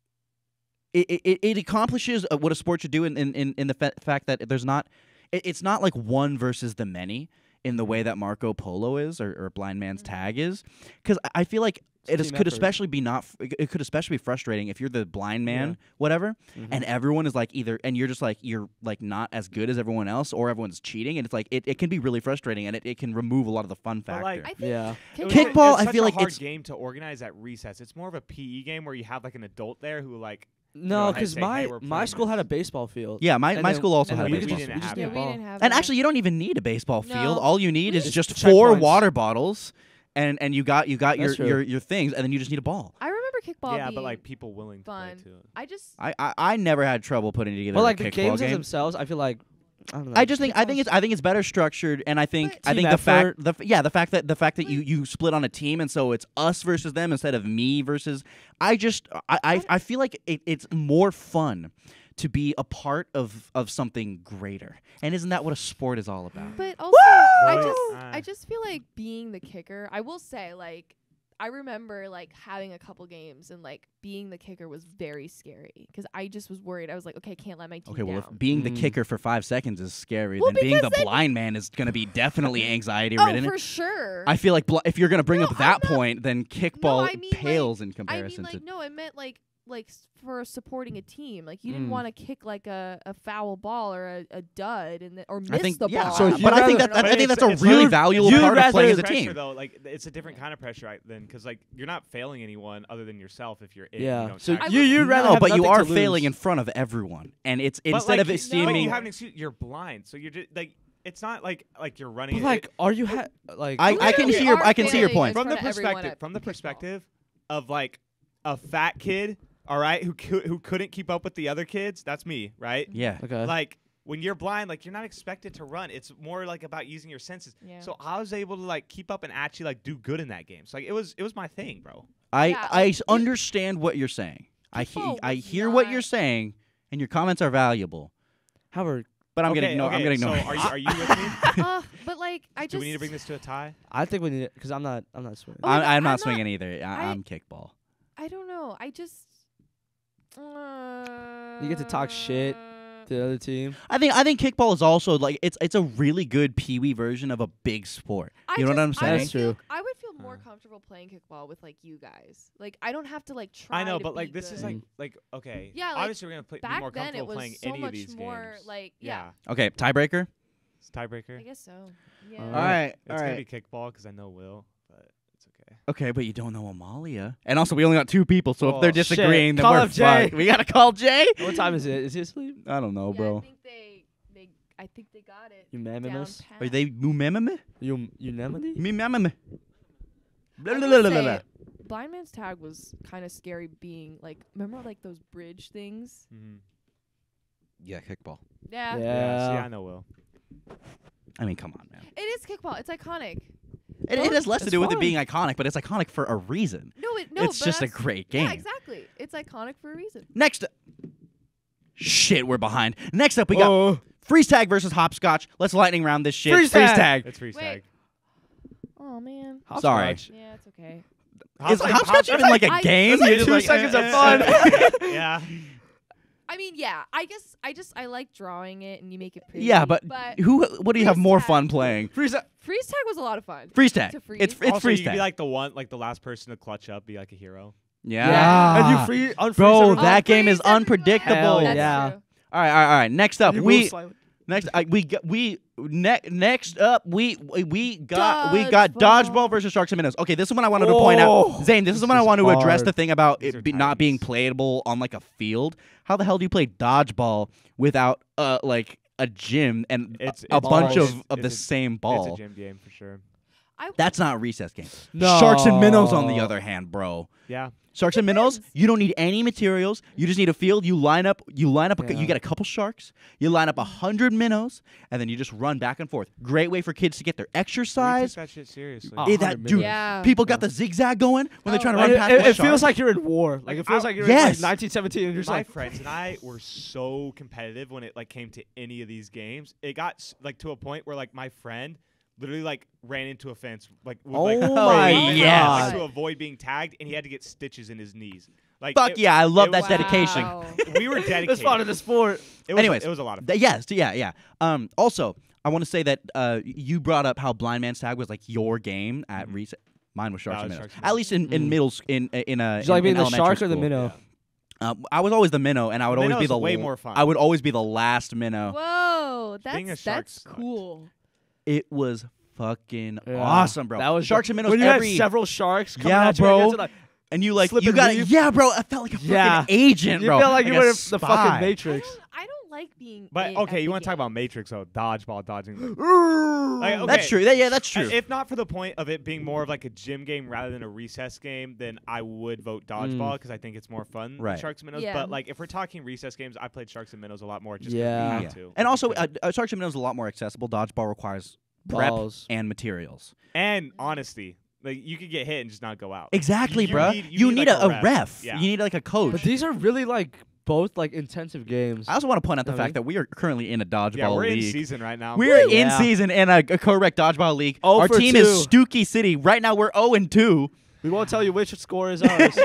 it accomplishes what a sport should do in the fact that there's not it's not like one versus the many in the way that Marco Polo is or Blind Man's Tag is, because I feel like It's a it team could effort. especially be it could especially be frustrating if you're the blind man, whatever, and everyone is like and you're just like you're like not as good as everyone else, or everyone's cheating, and it's like it can be really frustrating, and it can remove a lot of the fun But, factor. like, I think Yeah. It was- Kickball, it was I such feel a like hard it's- game to organize at recess. It's more of a PE game where you have like an adult there who like. No, ahead because and say, "Hey, we're my playing school had a this." baseball field. Yeah, my And then- school also and had a then we baseball didn't field. have yeah, that. we didn't have And that. actually, you don't even need a baseball field. No. All you need is Just just checkpoints. 4 water bottles, and you got That's true. your things, and then you just need a ball. I remember kickball Yeah, being but like people willing to fun. play too. I just I never had trouble putting together But like a the kickball games game. themselves, I feel like I don't know. I just think kickball's- I think it's better structured, and I think But- Team the fact effort. the fact that you split on a team, and so it's us versus them instead of me versus. I feel like it's more fun to be a part of something greater, and isn't that what a sport is all about? But also, Boy, I just feel like being the kicker. I will say, like, I remember like having a couple games and like being the kicker was very scary because I just was worried. I was like, okay, I can't let my team Okay, well, down. if being the Mm. kicker for 5 seconds is scary, Well, then being the because then- blind man is going to be definitely anxiety Oh, ridden. for sure. I feel like if you're going to bring No, up I'm that not- point, then kickball I mean, pales in I mean, comparison like, to. no, I meant like for supporting a team. Like, you didn't Mm. want to kick like a foul ball or a dud or miss I think the yeah, ball. So but you'd I think rather- that I think But that's a it's really like- valuable you'd part of playing as a rather- team. Pressure, though, like it's a different kind of pressure, then, because like you're not failing anyone other than yourself if you're. Yeah. You don't So tag you- someone. you'd rather No, have but you nothing are to failing lose. in front of everyone, and it's But, instead of like, it seeming. you have an excuse. You're blind, so you're just like it's not like you're running. But like, are you like? I can literally see your are I can see your failing point. in from the front of everyone perspective at from the kickball. perspective of like a fat kid, all right, who couldn't keep up with the other kids. That's me, right? Yeah. Okay. Like when you're blind, like you're not expected to run. It's more like about using your senses. Yeah. So I was able to like keep up and actually like do good in that game. So like it was my thing, bro. Yeah, I like, understand what you're saying. Kickball I was hear what not- you're saying, and your comments are valuable. However, But I'm okay, gonna ignore. I'm gonna so ignore. are you with me? But like, I Do just we need to bring this to a tie? I think we need it because I'm not swinging. Oh, I'm I'm not not- swinging either. I'm kickball. I don't know. I just. You get to talk shit to the other team. I think kickball is also like it's a really good peewee version of a big sport. You know what I'm saying? That's true. I would feel more comfortable playing kickball with like you guys. Like I don't have to like try. I know, to but like be this is good. like okay. Yeah, like, obviously we're gonna be back more then it comfortable was playing so any much of these more games. like yeah. Okay, tiebreaker. It's tiebreaker. I guess so. Yeah. All All right. right, It's all gonna right. be kickball because I know Will, but it's okay. Okay, but you don't know Amalia, and also we only got 2 people, so if Oh, they're shit. disagreeing, then Call we're up Jay. fucked. We gotta call Jay. What time is it? Is he asleep? I don't know, Yeah, bro. I think they got it. Unanimous? down Are pat. they mumememe? Unanimity? Mumememe. I will say, Blind Man's Tag was kind of scary being like, remember like those bridge things? Mm-hmm. Yeah, kickball. Yeah. Yeah. See, I know Will. I mean, come on, man. It is kickball. It's iconic. It has less to It's do with it fun. being iconic, but it's iconic for a reason. No, It's but just a that's- great game. Yeah, exactly. It's iconic for a reason. Next. Shit, we're behind. Next up, we got freeze tag versus hopscotch. Let's lightning round this shit. Freeze tag. It's freeze Wait. tag. Oh man. Sorry. Hopscotch. Yeah, it's okay. Is hopscotch even like a I- game? It's like You're just 2 like, seconds of eh. fun. Yeah. I mean, yeah. I guess I like drawing it and you make it pretty. Yeah, but what do you have freeze more tag. fun playing? Freeze tag. freeze tag was a lot of fun. Freeze tag. To freeze. It's Also, freeze you could tag. be like the last person to clutch up, be like a hero. Yeah. And you free unfreeze Bro, everyone. that game is Unfreeze everyone. unpredictable. Hell That's yeah. true. All right. Next up, You move we slightly. next up we got Dodgeball. dodgeball versus sharks and minnows. Okay, this is what I wanted to point out. Oh. Zane, this is when I is want to address hard. the thing about These are it not being titans. playable on like a field. How the hell do you play dodgeball without like a gym and It's a bunch balls. of the It's a- same It's ball? a gym game for sure. That's not a recess game. No. Sharks and minnows, on the other hand, bro. Yeah. Sharks and minnows, you don't need any materials. You just need a field. You line up. You Yeah. get a couple sharks. You line up 100 minnows, and then you just run back and forth. Great way for kids to get their We exercise. took that shit seriously. Oh. Dude, 100 minutes. Yeah. people got the zigzag going when they're trying to Like, run past it the feels sharks. like you're in war. Like it feels like you're in Yes. like 1917 and you're just My like friends and I were so competitive when it like came to any of these games. It got like to a point where like my friend literally like ran into a fence like with, like, Oh my yeah, God. like, to avoid being tagged, and he had to get stitches in his knees. Like Fuck it- yeah, I love it that was- dedication. Wow. We were dedicated. it's part of the sport. It was, Anyways, it was a lot of fun. Yes, yeah. Also, I want to say that you brought up how Blind Man's Tag was like your game at recess. Mine was Sharks That and was Minnows. Sharks and At least in Mm. middle in Did you like being the elementary shark or the school. minnow? I was always the minnow, and I would The always be minnow's the way more fun. I would always be the last minnow. Whoa, Being a that's shark sucked. cool. It was fucking Yeah. awesome, bro. That was Sharks and minnows when you every had several sharks coming Yeah, at you, bro. I guess, like, and you like slip you and got weave. yeah, bro. I felt like a Yeah. fucking agent, you bro. feel like you a were the spy. fucking Matrix. I don't like being. But a okay, you want want to talk about Matrix? Oh, dodgeball, dodging. Like, okay. That's true. Yeah, that's true. If not for the point of it being more of like a gym game rather than a recess game, then I would vote dodgeball because I think it's more fun Right. than Sharks and Minnows. Yeah. But like if we're talking recess games, I played Sharks and Minnows a lot more. Just 'cause Yeah. we Yeah. had to. And also, Sharks and Minnows is a lot more accessible. Dodgeball requires prep Balls. and materials. and honesty, like you could get hit and just not go out. Exactly, You bro. need- You need like, a ref. Yeah. You need like a coach. But these are really like both like intensive games. I also want to point out the I fact mean- that we are currently in a dodgeball Yeah, we're league. in season right now. We're in Yeah. season in a co-rec dodgeball league. Oh Our for team 2. is Stooky City. Right now we're 0-2. We won't tell you which score is ours. You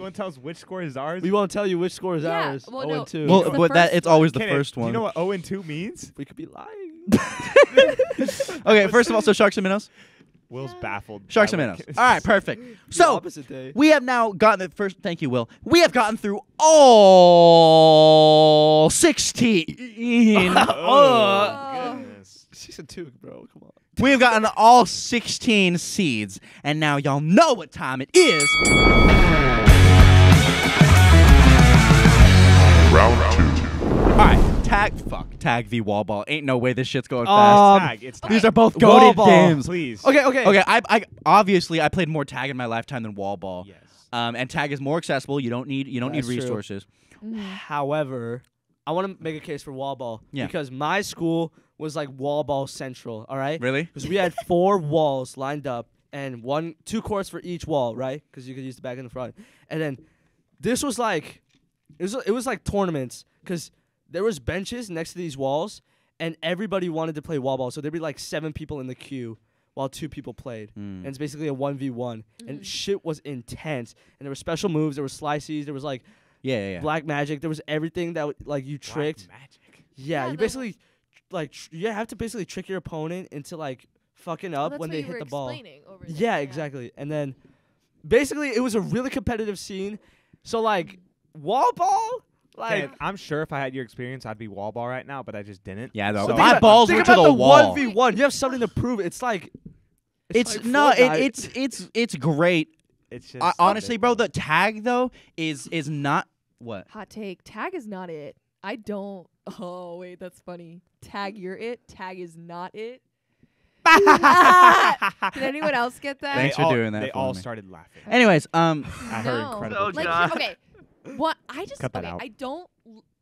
want to tell us which score is ours? We won't tell you which score is Yeah, ours. well, 0 no. and 2. well, It's the but that first it's always the Kenneth, first do one. you know what 0 and 2 means? we could be lying. Okay, first of all, so Sharks and Minnows. Will's baffled. Sharks by and what- Minnows. All right, perfect. The So opposite day. we have now gotten the first. Thank you, Will. We have gotten through all 16. Oh, goodness. Season 2, bro. Come on. We have gotten all 16 seeds, and now y'all know what time it is. Round 2. All right, tag v wall ball. Ain't no way this shit's going fast. Tag. It's tag. These are both Wall goated ball. games. Please. Okay. Okay, I obviously I played more tag in my lifetime than wall ball. Yes. And tag is more accessible. You don't need That's true. resources. However, I want to make a case for wall ball Yeah. because my school was like wall ball central. All right. Really? Because we had 4 walls lined up and 2 courts for each wall, right? Because you could use the back and the front. And then this was like, it was like tournaments because there was benches next to these walls and everybody wanted to play wall ball. So there'd be like 7 people in the queue while 2 people played. And it's basically a 1v1. And shit was intense. And there were special moves. There were slices. There was like Yeah. black magic. There was everything that like you Black tricked. magic. Yeah, Yeah, you the- basically like you have to basically trick your opponent into like fucking Well, up that's when what they you hit were the ball. explaining over there, Yeah, exactly. And then basically it was a really competitive scene. So like wall ball, like Kenneth, I'm sure if I had your experience, I'd be wall ball right now, but I just didn't. Yeah, though. So- My about- balls think were to about the the wall. 1v1. You have something to prove. It's like It's like no, Fortnite. it's great. It's just Honestly, bro, the tag though is not what. Hot take. Tag is not it. I don't. Oh wait, that's funny. Tag, you're it. Tag is not it. Did anyone else get that? Thanks They for all- doing that They for all me. started laughing Anyways, at her No. incredible. Oh, Like, God. okay, what I just Cut that okay. out. I don't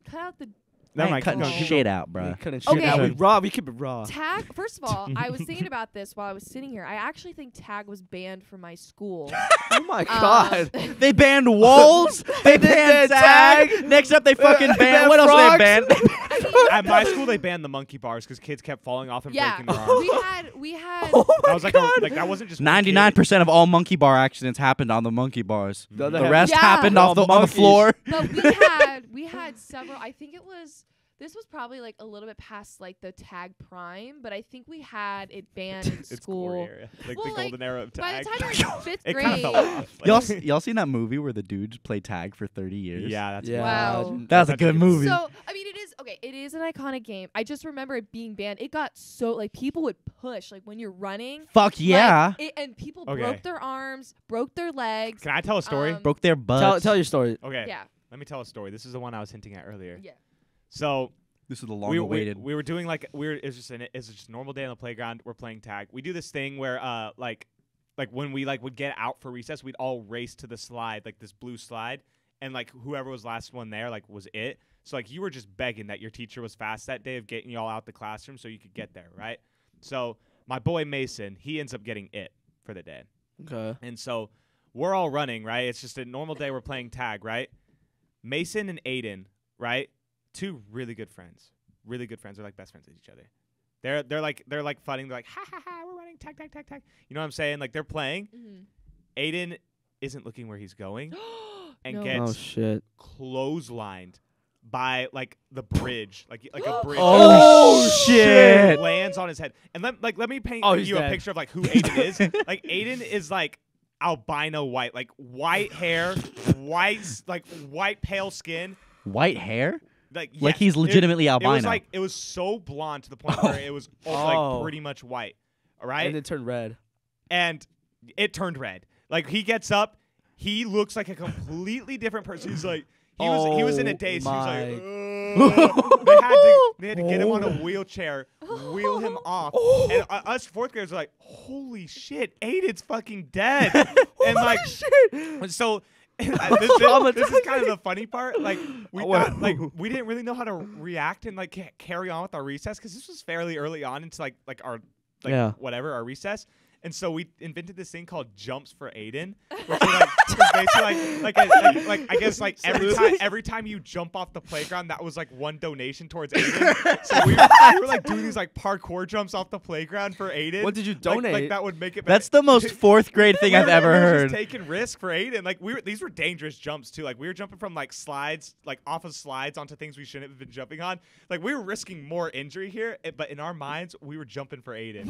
cut out the I ain't mind, cutting keep going. shit out, We bro. couldn't shit Okay. out. We keep it raw. Tag. First of all, I was thinking about this while I was sitting here. I actually think tag was banned from my school. Oh my god. They banned walls. They banned tag. tag. Next up, they fucking banned. banned What else they frogs. banned? I mean, At my school, they banned the monkey bars because kids kept falling off and yeah, breaking their arms. we had. Oh That my was like god. like that wasn't just one kid. 99% of all monkey bar accidents happened on the monkey bars. The other The half- rest Yeah. happened All on the monkeys. floor. But we had several. I think this was probably like a little bit past like the tag prime, but I think we had it banned in It's school. glory area, like Well, the like, golden era of By tag. the time you're in fifth it grade, kind of fell off. Like, Y'all seen that movie where the dudes play tag for 30 years? yeah, that's Yeah. Wow. That was a good movie. So I mean, it is okay. It is an iconic game. I just remember it being banned. It got so like people would push like when you're running. Fuck yeah. Like, and people Okay. broke their arms, broke their legs. Can I tell a story? Broke Broke their butts. Tell your story. Okay, Yeah, let me tell a story. This is the one I was hinting at earlier. yeah. So This is the we long-awaited. were doing like it's just a normal day on the playground. We're playing tag. We do this thing where like when we like would get out for recess, we'd all race to the slide, like this blue slide, and like whoever was last one there like was it. So like you were just begging that your teacher was fast that day of getting you all out the classroom so you could get there, right? So my boy Mason, he ends up getting it for the day. Okay. And so we're all running, right? It's just a normal day. We're playing tag, right? Mason and Aiden, right? Two really good friends. Really good friends. They're like best friends with each other. They're like fighting. They're like, ha ha ha, we're running tag, tag, tag, tag. You know what I'm saying? Like they're playing. Mm-hmm. Aiden isn't looking where he's going and No. gets Oh shit. clotheslined by like the bridge, like a bridge. Oh, shit. Lands on his head. And let me paint Oh, he's you a dead. picture of like who Aiden is. Like Aiden is like albino white, like white hair, white pale skin. White hair? Like Like yes, he's legitimately It albino. was like it was so blonde to the point where it was Oh. like pretty much white. All right, And it turned red. and it turned red. Like he gets up, he looks like a completely different person. He's like he was in a Oh daze. He was like, my- they had to get him on a wheelchair, wheel him off, and us fourth graders were like, holy shit, Aiden's fucking dead, and like so. this is kind of the funny part. Like we thought, like we didn't really know how to react and like carry on with our recess because this was fairly early on into like our Yeah. whatever our recess. And so we invented this thing called jumps for Aiden, which are like basically like I guess like every time you jump off the playground, that was like one donation towards Aiden. So we were like doing these like parkour jumps off the playground for Aiden. What did you Like donate? that would make it. That's the most fourth grade thing I've ever We were heard. just taking risk for Aiden. Like these were dangerous jumps too. Like we were jumping from like slides, like off of slides onto things we shouldn't have been jumping on. Like we were risking more injury here, but in our minds, we were jumping for Aiden.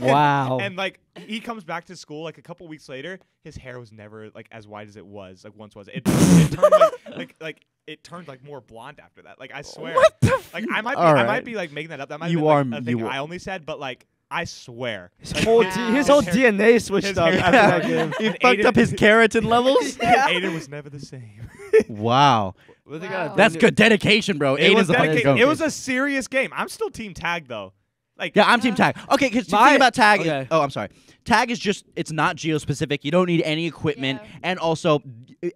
Wow. And like he comes back to school like a couple weeks later, his hair was never like as white as it was like once was. It turned like it turned like more blonde after that. Like I swear. What the Like I might Alright. be like making that up. That might You be like, are- a thing you I only said, but like I swear. His whole Wow. his whole His hair- DNA switched his up hair- after that game. He And fucked Aiden- up his keratin levels? Aiden was never the same. Wow. What they Wow. got? That's good dedication, bro. It was Aiden's a fucking dedicated. goat. It was a serious game. I'm still team tag though. Like Yeah, I'm team tag. Okay, because the My- thing about tag is, okay. oh, I'm sorry. Tag is just, it's not geo-specific. You don't need any equipment. Yeah. And also,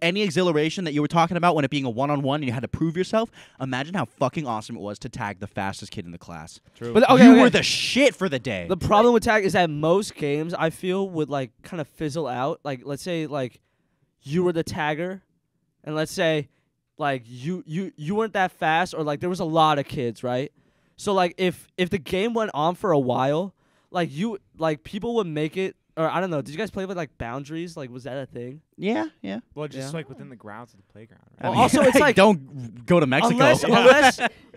any exhilaration that you were talking about when it being a one-on-one and you had to prove yourself, imagine how fucking awesome it was to tag the fastest kid in the class. True. But okay, You okay. were the shit for the day. The problem with tag is that most games I feel would like kind of fizzle out. Like let's say like you were the tagger, and let's say like you weren't that fast, or like there was a lot of kids, right? So like if the game went on for a while, like people would make it, or I don't know. Did you guys play with like boundaries? Like was that a thing? yeah, yeah. well, just Yeah. like within the grounds of the playground. I Right? Well, also, it's like- don't go to Mexico.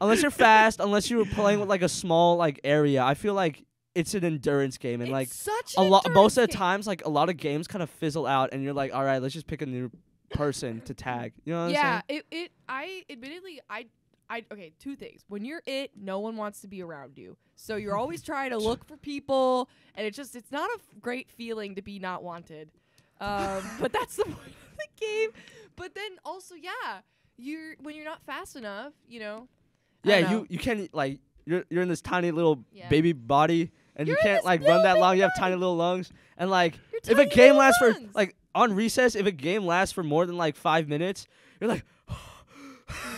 Unless you're fast, unless you were playing with like a small like area, I feel like it's an endurance game, and It's like such a an lot most of the endurance game. times like a lot of games kind of fizzle out, and you're like, all right, let's just pick a new person to tag. You know what I'm Yeah, saying? I admittedly okay, two things. When you're it, no one wants to be around you. So you're always trying to look for people, and it's not a great feeling to be not wanted. But that's the point of the game. But then also, yeah, when you're not fast enough, I don't Yeah, know. you can't like you're in this tiny little Yeah. baby body, and You're you in can't this like little run that baby long. You have body. tiny little lungs, and like Your if a tiny game little lasts for lungs. like on recess, if a game lasts for more than like 5 minutes, you're like.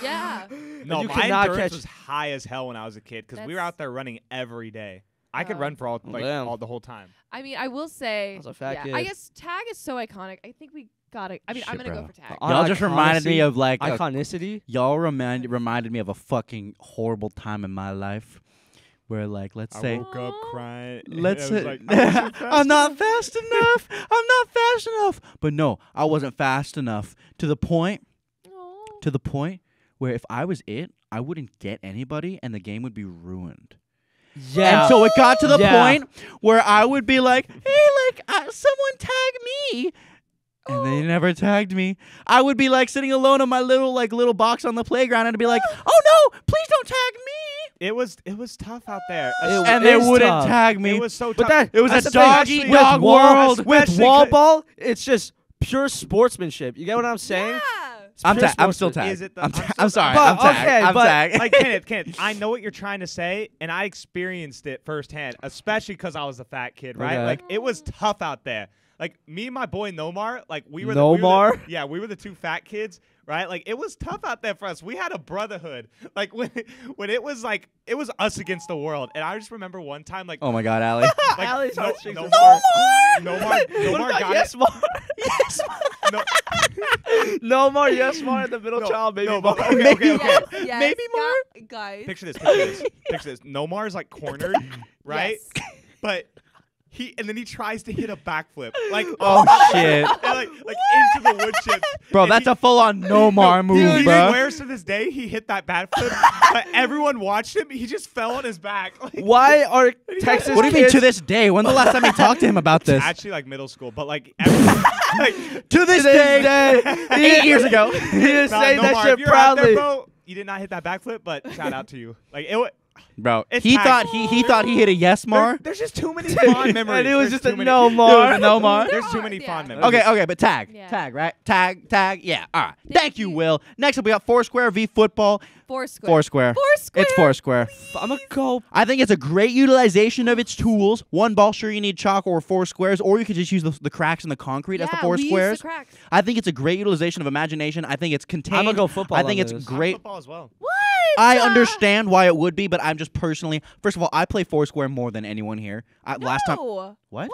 Yeah. No, you my could not endurance catch. was high as hell when I was a kid because we were That's- out there running every day. I could Oh. run for Damn. all the whole time. I mean, I will say, I was a fat yeah, kid. I guess tag is so iconic. I think we gotta. I mean, I'm Shit, gonna bro. go for tag. On Y'all just reminded me iconicity- of like iconicity. y'all reminded me of a fucking horrible time in my life where like let's I say woke up Aw. crying. let's I was say like, I wasn't fast I'm not enough. fast enough. I'm not fast enough. But no, I wasn't fast enough to the point Aw. where if I was it, I wouldn't get anybody and the game would be ruined. Yeah. And so it got to the Yeah. point where I would be like, hey, like, someone tag me. And they never tagged me. I would be like sitting alone on my little box on the playground and I'd be like, oh no, please don't tag me. It was tough out there. It And they is wouldn't tough. tag me. It was so But tough. that It was that's a the thing, dog actually, eat with dog wall- world. With Especially wall 'cause- ball, it's just pure sportsmanship. You get what I'm saying? Yeah. It's I'm pure tagged. I'm still sportsmanship. tagged. Is it the- I'm, I'm ta- still I'm sorry. But, I'm tagged. okay, I'm but- tagged. like Kenneth, I know what you're trying to say, and I experienced it firsthand, especially because I was a fat kid, right? Okay. Like it was tough out there. Like me and my boy Nomar, like we were Nomar? we were the two fat kids, right? Like it was tough out there for us. We had a brotherhood. Like when it was like it was us against the world. And I just remember one time like Oh my God, Allie. like Allie's no, heartstrings Nomar, are Nomar, Nomar got yes, it. Mar. yes. No, No more yes, Mar in the middle No, child, baby. no, Mar. but okay, okay, okay. Yes, yes, Maybe more? guys. Picture this. Picture this. Nomar's like cornered, right? Yes. But and then he tries to hit a backflip, like Oh shit. and, like into the wood chips. Bro, And that's he, a full-on Nomar move, he bro. swears to this day he hit that backflip, but everyone watched him. He just fell on his back. Like, Why are Texas What do you mean kids to this day? When's the last time you talked to him about this? actually like middle school, but like everyone, like To this Today's day. day. 8 years ago. He is nah, saying that Nomar, shit if you're out proudly. there, bro, you did not hit that backflip, but shout out to you. Like it. Bro, It's he tagged. thought he thought he hit a yes mar. There's just too many fond memories. And it was There's just a too many- no It more. was a no mar. There's There too are, many yeah. fond memories. Okay, but tag. Yeah. Tag, right? Tag. Yeah. All right. Thank you, you. Will. Next up, we got Foursquare v Football. Foursquare. Foursquare. Foursquare. It's Foursquare. I'm gonna go. I think it's a great utilization of its tools. One ball, sure you need chalk or four squares, or you could just use the cracks in the concrete as the four we use squares. the cracks. I think it's a great utilization of imagination. I think it's contained. I'm gonna go football. I think on it's this. great. Football as well. What? I understand why it would be, but I'm just personally. First of all, I play Foursquare more than anyone here. Last time, No. what?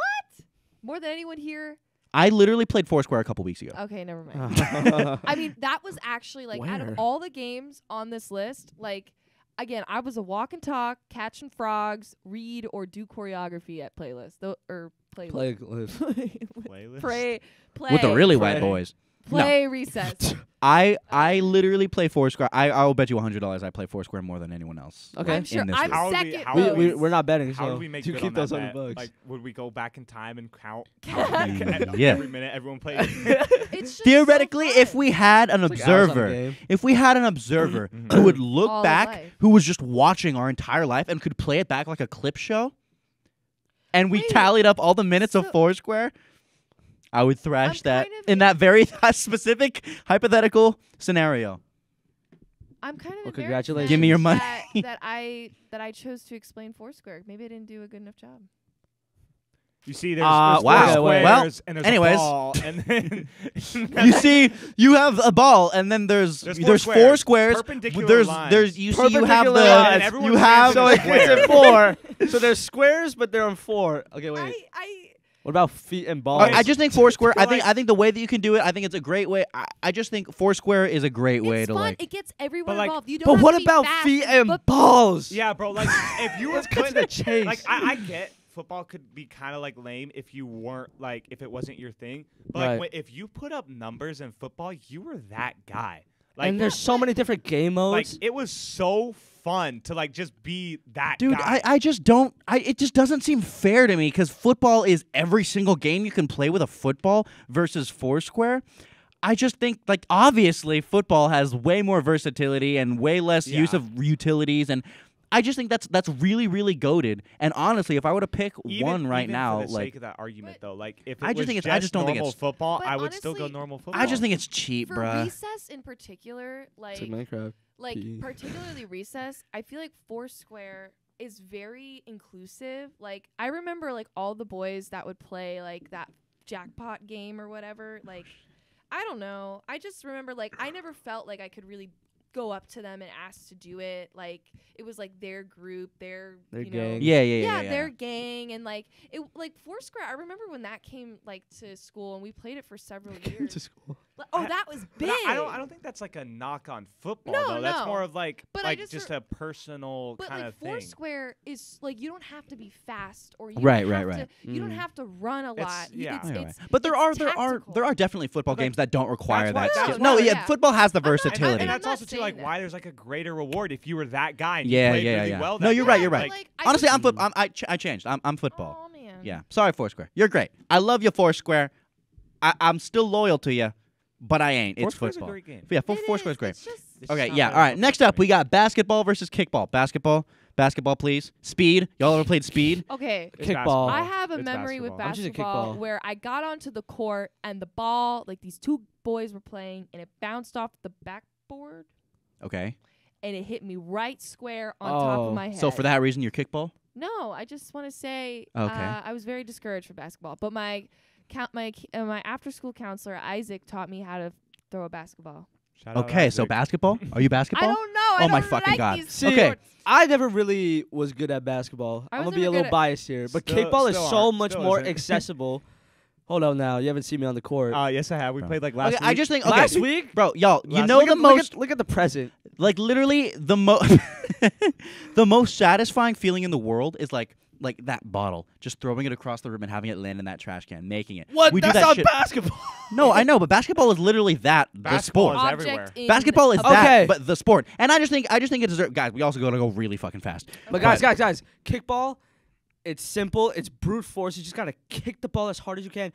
More than anyone here? I literally played Foursquare a couple weeks ago. Okay, never mind. I mean, that was actually like out Where? of all the games on this list, like again, I was a walk and talk, catching frogs, read or do choreography at playlist. Playlist. Play. Playlist. Play With the really Pray. white boys. play recess. I literally play Foursquare. I will bet you $100 I play Foursquare more than anyone else. Okay. I'm sure in this I'm list. How would we- second. how We, would we, we're not betting, How so would we make you good keep on those that $100. bet? Like, would we go back in time and count? Yeah. Every minute everyone played. It's just Theoretically, so if fun. we had an It's like hours on observer, game. if we had an observer Mhm. who would look All of back, life. who was just watching our entire life and could play it back like a clip show, and we Wait, tallied up all the minutes of so- Foursquare, I would thrash I'm that kind of- in that very specific hypothetical scenario. I'm kind of Well, embarrassed congratulations. Give me your money. that I chose to explain Foursquare. Maybe I didn't do a good enough job. You see, there's, Wow. there's four Well, squares and there's anyways. a ball, and then You see, you have a ball, and then there's There's four four squares. sures. Perpendicular There's lines. you see you have Perpendicular the lines. And everyone you have So stands it in gets square. in 4. So there's squares, but they're on 4. Okay, wait. What about feet and balls? I just think Foursquare. I think Like- I think the way that you can do it, I think it's a great way. I just think Foursquare is a great way It's to fun. like. It gets everyone like- involved. You don't But have what to be about fast, feet and but balls? Yeah, bro. Like if you were Let's cut to the putting, chase. like I get football could be kind of like lame if you weren't like if it wasn't your thing. But like Right. if you put up numbers in football, you were that guy. Like And there's so many different game like modes. it was so fun to like just be that Dude, guy. I just don't. It just doesn't seem fair to me because football is every single game you can play with a football versus Foursquare. I just think, like, obviously, football has way more versatility and way less use Yeah. of utilities, and I just think that's really, really goated. And honestly, if I were to pick even, one right even now, for the like, sake of that argument, But- though, like if it I just was think it's- I just don't think normal it's- football, But I would still go honestly, normal football. I just think it's cheap, for bruh. recess in particular, It's like Minecraft. like PE. particularly recess, I feel like Foursquare is very inclusive. Like I remember like all the boys that would play like that jackpot game or whatever. Like I don't know. I just remember like I never felt like I could really go up to them and ask to do it. Like it was like their group, their Their you know, gang. Yeah. their gang, and like it like Foursquare. I remember when that came like to school, and we played it for several years. to school. Oh, that was But big. I don't think that's like a knock on football No, though. That's no. more of like But I like just just a personal But kind like of thing. Foursquare is like you don't have to be fast or you Right, don't right, have right. To, you don't Mm. have to run a It's- lot. yeah. It's But there it's are tactical. definitely football Okay. games that don't require why- that that's skill. why- No, yeah. yeah, football has the I'm not- versatility. And I'm that's not also too saying like that. why there's like a greater reward if you were that guy and Yeah, you played yeah, really yeah. well. No, that you're day. right, you're but, right. like, I Honestly, just- I changed. I'm football. Oh man. Yeah. Sorry, Foursquare. You're great. I love you, Foursquare. I'm still loyal to you, but I ain't. It's Foursquare's a football. great game. Yeah, It Foursquare's is. great. It's just It's Okay, not yeah. bad All right. football Next for up, me. we got basketball versus kickball. Basketball, please. Speed. Y'all ever played speed? okay. It's Kickball. basketball. I have a It's memory with basketball. I'm choosing basketball kickball. where I got onto the court and the ball, like these two boys were playing, and it bounced off the backboard Okay. and it hit me right square on top Oh. of my head. So for that reason, you're kickball. No, I just want to say Okay. I was very discouraged for basketball, but my after school counselor Isaac taught me how to throw a basketball. Shout out Okay, so Isaac. basketball. Are you basketball? I don't know. I Oh my don't fucking like God. these See, Okay. sports. I never really was good at basketball. I I'm was gonna be a never little good at- biased here, but Still- kickball is still so aren't. much Still more isn't. accessible. Hold on now, you haven't seen me on the court. Yes, I have. We played like last Okay, week. I just think. Okay, Last week, bro, y'all. You Last know week- the most, Look at the present. like literally the most, the most satisfying feeling in the world is like that bottle, just throwing it across the room and having it land in that trash can, making it. What? We do That's that not shit. basketball. No, I know, but basketball is literally that. The Basketball sport. is Object everywhere. in Basketball is a- that, Okay. but the sport. And I just think it deserves. Guys, we also gotta go really fucking fast. But guys, kickball, it's simple. It's brute force. You just gotta kick the ball as hard as you can,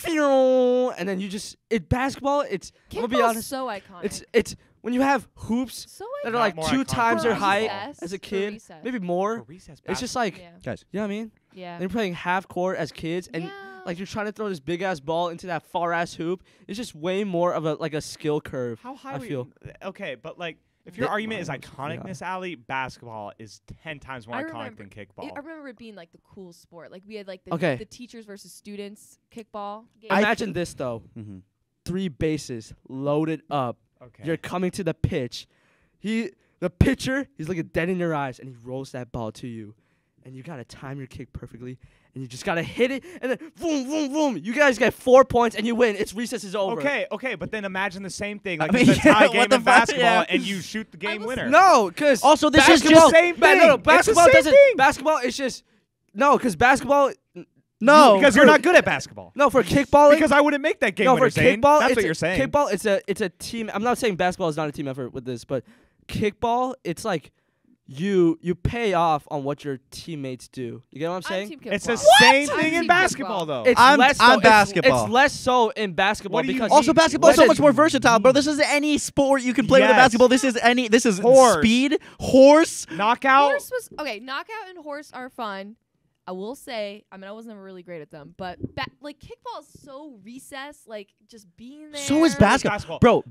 and then you just. Basketball. It's. I'm gonna be Kickball's honest. so iconic. It's when you have hoops so that are Not like more 2 iconic times than your height recess. as a For kid, recess. maybe For more. recess It's just like, Yeah. Guys, you know what I mean? Yeah. And you're playing half court as kids, and Yeah. like you're trying to throw this big ass ball into that far ass hoop. It's just way more of a skill curve. How high I we- feel. Okay, but like if your Th- argument is Yeah. iconicness, Ali, basketball is 10 times more I iconic remember- than kickball. I remember it being like the cool sport. Like we had like Okay. the teachers versus students kickball game. Imagine this though: mhm. 3 bases loaded up. Okay. You're coming to the pitch. The pitcher, he's looking dead in your eyes, and he rolls that ball to you, and you gotta time your kick perfectly, and you just gotta hit it, and then boom, boom, boom. You guys get 4 points, and you win. It's recess is over. Okay, but then imagine the same thing. I Like mean, it's a yeah, tie what game the in fuck, basketball, yeah. and you shoot the game was- winner. No, because Also, this is Basketball- just same thing. No, It's the basketball same doesn't. thing. Basketball is just because basketball. no because you're not good at basketball. No, for kickballing. Because I wouldn't make that game no, winner, for Zane. kickball, That's it's what a- you're saying. Kickball, it's a team. I'm not saying basketball is not a team effort with this, but kickball, it's like you pay off on what your teammates do. You get what I'm saying? Team It's the kickball. same I'm thing in team basketball, kickball. though. It's I'm less so, basketball. It's less so in basketball What do you because mean? Also, basketball is so Listen. much more versatile, bro. This is any sport you can play with a Yes. basketball. This is Horse. speed, horse. Knockout. Horse was okay. Knockout and horse are fun. I will say, I mean, I was never really great at them, but like kickball is so recess, like just being there. So is basketball, Basketball. bro.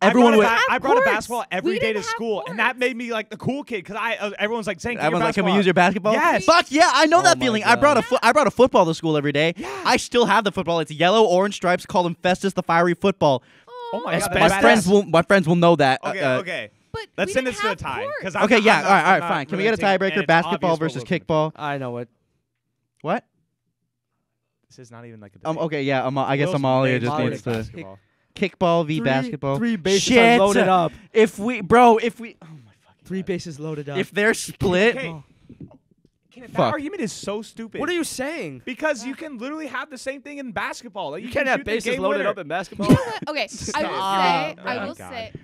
Everyone would. I brought a courts. basketball every We day to didn't have school, and that courts. made me like the cool kid because everyone's like saying, Everyone's like, "Can we use your basketball?" Yes. Fuck yeah, I know Oh that my feeling. God. I brought a football to school every day. I still have the football. It's yellow, orange stripes. Call them Festus the Fiery Football. Oh my Aw. God, My that's friends will know that. Okay, okay. But Let's we send didn't this to a have tie. courts. 'Cause Okay, yeah, I'm all right, not fine. Can we get a relenting, and tiebreaker? it's Basketball obvious versus what we're kickball. I know it. What? This is not even like a debate. Okay, yeah. I guess Will's Amalia made just Amalia needs like to basketball. kickball v basketball. 3 bases Shit. are loaded up. If we, oh my fucking 3 bases loaded up. If they're split, Okay. Oh. That Fuck. argument is so stupid. What are you saying? Because you can literally have the same thing in basketball. Like, You can can't have shoot the bases game loaded winner. up in basketball. You know what? Okay, Stop. I Oh will my say. God.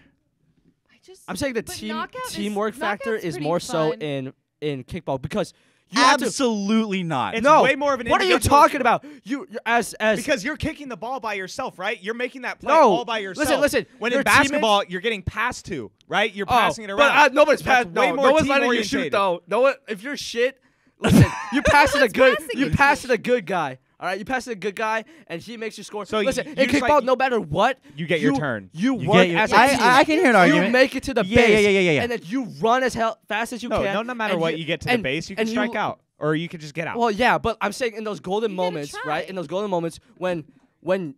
I just. I'm saying the But team knockout is- teamwork factor knockout's is pretty more so fun. in kickball because you have to. absolutely not. It's No. way more of an What are you individual talking about? You're as Because you're kicking the ball by yourself, right? You're making that play No. all by yourself. Listen. When Your in basketball, you're getting passed to, right? You're passing it around. But nobody's That's passing. way No, more no one's letting you team-orientated. shoot though. No one. If you're shit, listen. You pass it a good. passing You it to pass it a good guy. All right. You pass it a good guy, and he makes you score. So listen, you in just, kickball, like, no matter what, you get your turn. You You work get your- as a I- team. I can hear an argument. You make it to the Yeah, base. yeah. And then you run as fast as you No, can. no matter and what, you get to the and- base, you can and strike out. Or you could just get out. Well, yeah, but I'm saying in those golden You gotta moments, try. right? In those golden moments when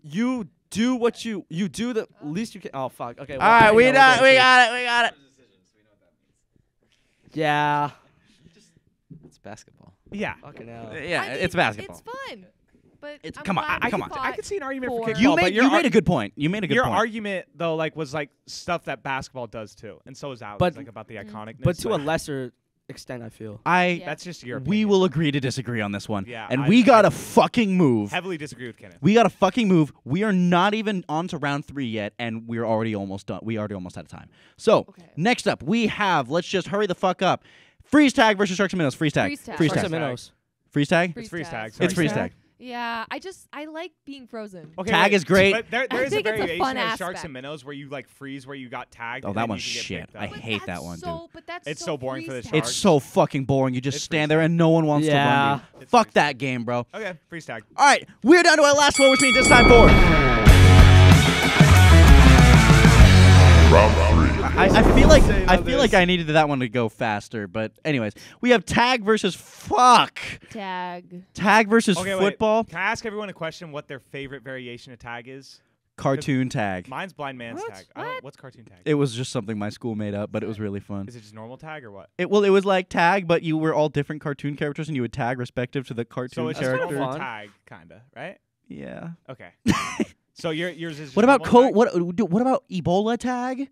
you do what you do the least you can. Oh fuck. Okay. All right, we got it. Yeah. It's basketball. Yeah. Fucking hell. Yeah, I mean, it's basketball. It's fun. But It's- I'm come on, glad I you come on. I fought could see an argument for for- kickball. You but made your you made a good point. You made a good Your point. argument though, like, was like stuff that basketball does too, and so is ours. But- like about the iconicness. But to a like, lesser extent, I feel. I Yeah. that's just your. we opinion. will agree to disagree on this one. Yeah, and I- we got I to fucking move. heavily disagree with Kenneth. We got to fucking move. We are not even on to round 3 yet, and we're already almost done. We already almost out of time. So Okay. next up, we have. Let's just hurry the fuck up. Freeze tag versus Sharks and Minnows. Freeze tag. Freeze tag. Freeze Sharks tag. and minnows. Freeze tag. It's freeze tag. It's freeze Sorry. tag. Yeah, I like being frozen. Okay, Tag wait, is great. But there I is a think it's a variation fun of Sharks aspect. and Minnows where you like freeze where you got tagged. Oh, and that then one's you can get shit. picked I up. But hate that's that one, so, But that's It's so boring for the freeze Sharks. It's so fucking boring. You just It's stand freeze there and no one wants to run Yeah. you. It's Fuck freeze that game, bro. Okay, freeze tag. All right, we're down to our last one, which means it's time for. I feel like I needed that one to go faster, but anyways, we have tag versus tag versus Okay, football. Wait. Can I ask everyone a question? What their favorite variation of tag is? Cartoon tag. Mine's blind man's What? tag. What? What's cartoon tag? It was just something my school made up, but it was really fun. Is it just normal tag or what? It was like tag, but you were all different cartoon characters, and you would tag respective to the cartoon So it's just kinda character. normal fun. tag, kinda, right? Yeah. Okay. So yours is. Just What about normal tag? what about Ebola tag?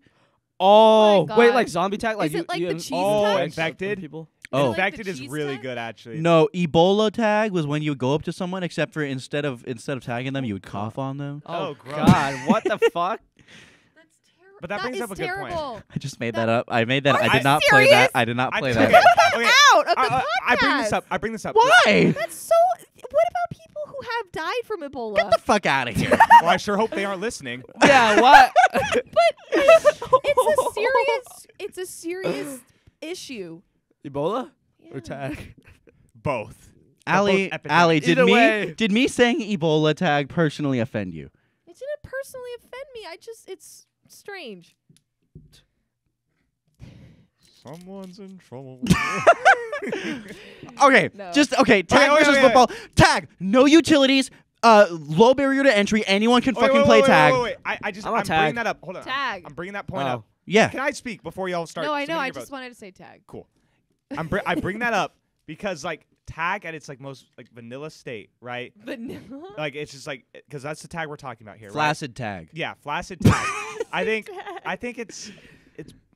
Oh, my wait, God. like zombie tag? Like Is it like the cheese Oh, tag? infected? People? Oh. Like the Infected is cheese really tag? good, actually. No, Ebola tag was when you would go up to someone, except for instead of tagging them, you would cough on them. Oh, Oh, gross. God. What the fuck? That's terrible. But that brings up a good point. terrible. I just made that up. I made that. Are I you did not play that. serious? I did not play I- that. okay, okay. Out of the podcast. I bring this up. I bring this up. Why? That's so. What about people who have died from Ebola? Get the fuck out of here. Well, I sure hope they aren't listening. Yeah, what? It's a serious issue. Ebola? Yeah. Or tag? Both. Allie, epidemic. Allie, did Either way. did me saying Ebola tag personally offend you? It didn't personally offend me. It's strange. Someone's in trouble. Okay, No. okay. Tag okay, versus okay. football. Tag, no utilities. Low barrier to entry. Anyone can fucking play tag. Wait. I'm I'm bringing tag. that up. Hold on. Tag. I'm bringing that point Oh. up. Yeah. Can I speak before y'all start? No, I know. submitting I your just votes? wanted to say tag. Cool. I bring that up because like tag at its like most like vanilla state, right? Vanilla. Like it's just like because that's the tag we're talking about here, right? Flaccid tag. Yeah, flaccid tag. I think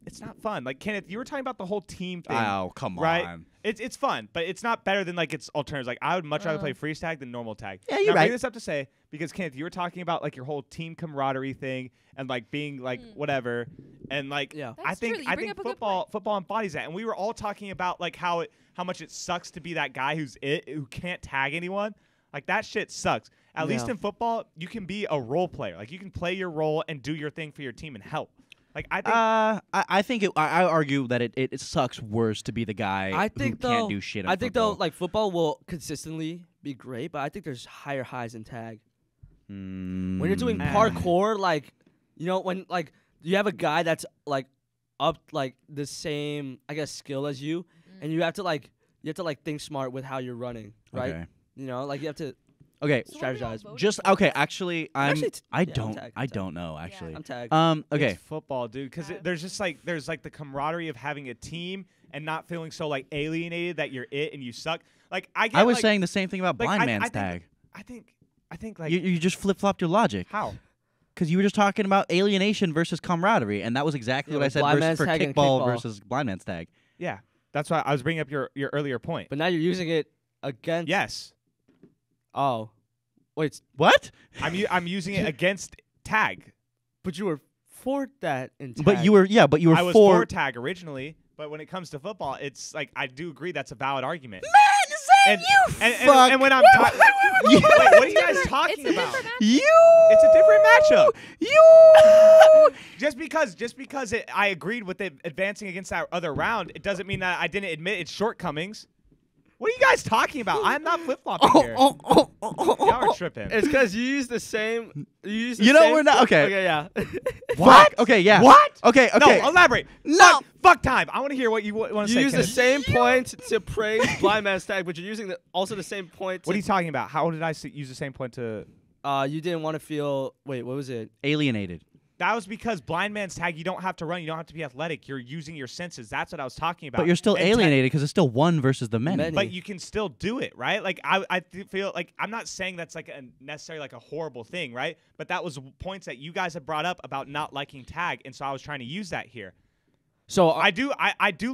it's not fun. Like Kenneth, you were talking about the whole team thing. Oh, come Right? on. It's fun, but it's not better than like its alternatives. Like I would much rather play freeze tag than normal tag. Yeah, Now, you're I bring right. this up to say because Kenneth, you were talking about like your whole team camaraderie thing and like being like whatever, and like Yeah. I That's think true. You I bring think up a good football embodies that, and we were all talking about like how much it sucks to be that guy who can't tag anyone. Like that shit sucks. At least Yeah. in football, you can be a role player. Like you can play your role and do your thing for your team and help. Like I think I think I argue that it sucks worse to be the guy I think who though. can't do shit. In I think football. though, like football will consistently be great, but I think there's higher highs in tag. When you're doing Mm. parkour, like when like you have a guy that's like up like the same I guess skill as you, and you have to like think smart with how you're running, right? Okay. Like you have to. Okay. So what are we all strategize. voting Just for? okay. Actually, Actually, I I'm don't. tagged, I I'm don't know. Actually. I'm tagged. Okay. It's football, dude, because Tag. there's just like the camaraderie of having a team and not feeling so like alienated that you're it and you suck. Like I get, I was like, saying the same thing about like, blind I man's think- tag. I think like You just flip flopped your logic how because you were just talking about alienation versus camaraderie, and that was exactly Yeah, what I with said blind versus man's for tag and kickball kickball. versus blind man's tag. yeah. That's why I was bringing up your earlier point. But now you're using it against. Yes, Oh, wait. What? I'm using it against tag. But you were for that in tag. But you were I was for tag originally, but when it comes to football, it's like I do agree that's a valid argument. And and when I'm talking, wait, what are you guys talking It's a about? different match. It's a different matchup. You Just because I agreed with it advancing against that other round, it doesn't mean that I didn't admit its shortcomings. What are you guys talking about? I'm not flip flopping here. Y'all are tripping. It's because you use the same. You know we're not- okay. Okay, yeah. Fuck. Okay, yeah. What? Okay, No, okay. elaborate. No. Fuck time. I want to hear what you want to You say. use the Kenneth. same point to praise blind man's tag, but you're using also the same point. What are to you talking about? How did I use the same point to? you didn't want to feel. Wait, what was it? Alienated. That was because blind man's tag, you don't have to run. You don't have to be athletic. You're using your senses. That's what I was talking about. But you're still And alienated because it's still one versus the many. Many. But you can still do it, right? Like feel like I'm not saying that's like a necessarily like a horrible thing, right? But that was points that you guys had brought up about not liking tag, and so I was trying to use that here. So I do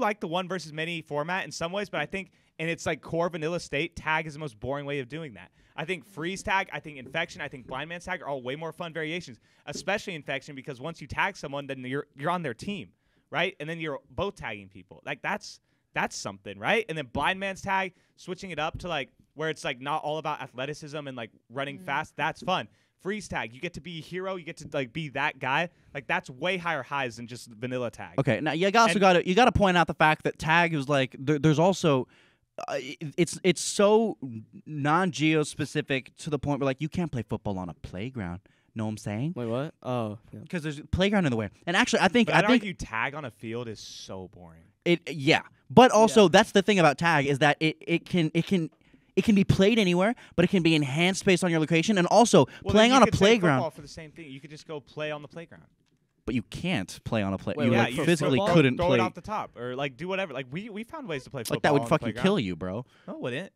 like the one versus many format in some ways, but I think in its like core vanilla state, tag is the most boring way of doing that. I think freeze tag, I think infection, I think blind man's tag are all way more fun variations, especially infection, because once you tag someone, then you're on their team, right? And then you're both tagging people. Like that's something, right? And then blind man's tag, switching it up to like where it's like not all about athleticism and like running fast, that's fun. Freeze tag, you get to be a hero, you get to like be that guy. Like that's way higher highs than just vanilla tag. Okay, now you also got to point out the fact that tag is like there's also it's so non-geo specific to the point where like you can't play football on a playground. Know what I'm saying? wait, what? Oh, yeah. Because there's a playground in the way. And actually, I think But I'd argue tag on a field is so boring. yeah. But also that's the thing about tag is that it can be played anywhere, but it can be enhanced based on your location, and also Well, playing then on you a could say playground. football for the same thing. You could just go play on the playground. But you can't play on a play. Wait, You wait, like for physically football? couldn't throw play. it off the top or like do whatever. Like we found ways to play football. Like that would on the fucking playground. kill you, bro. No, it wouldn't.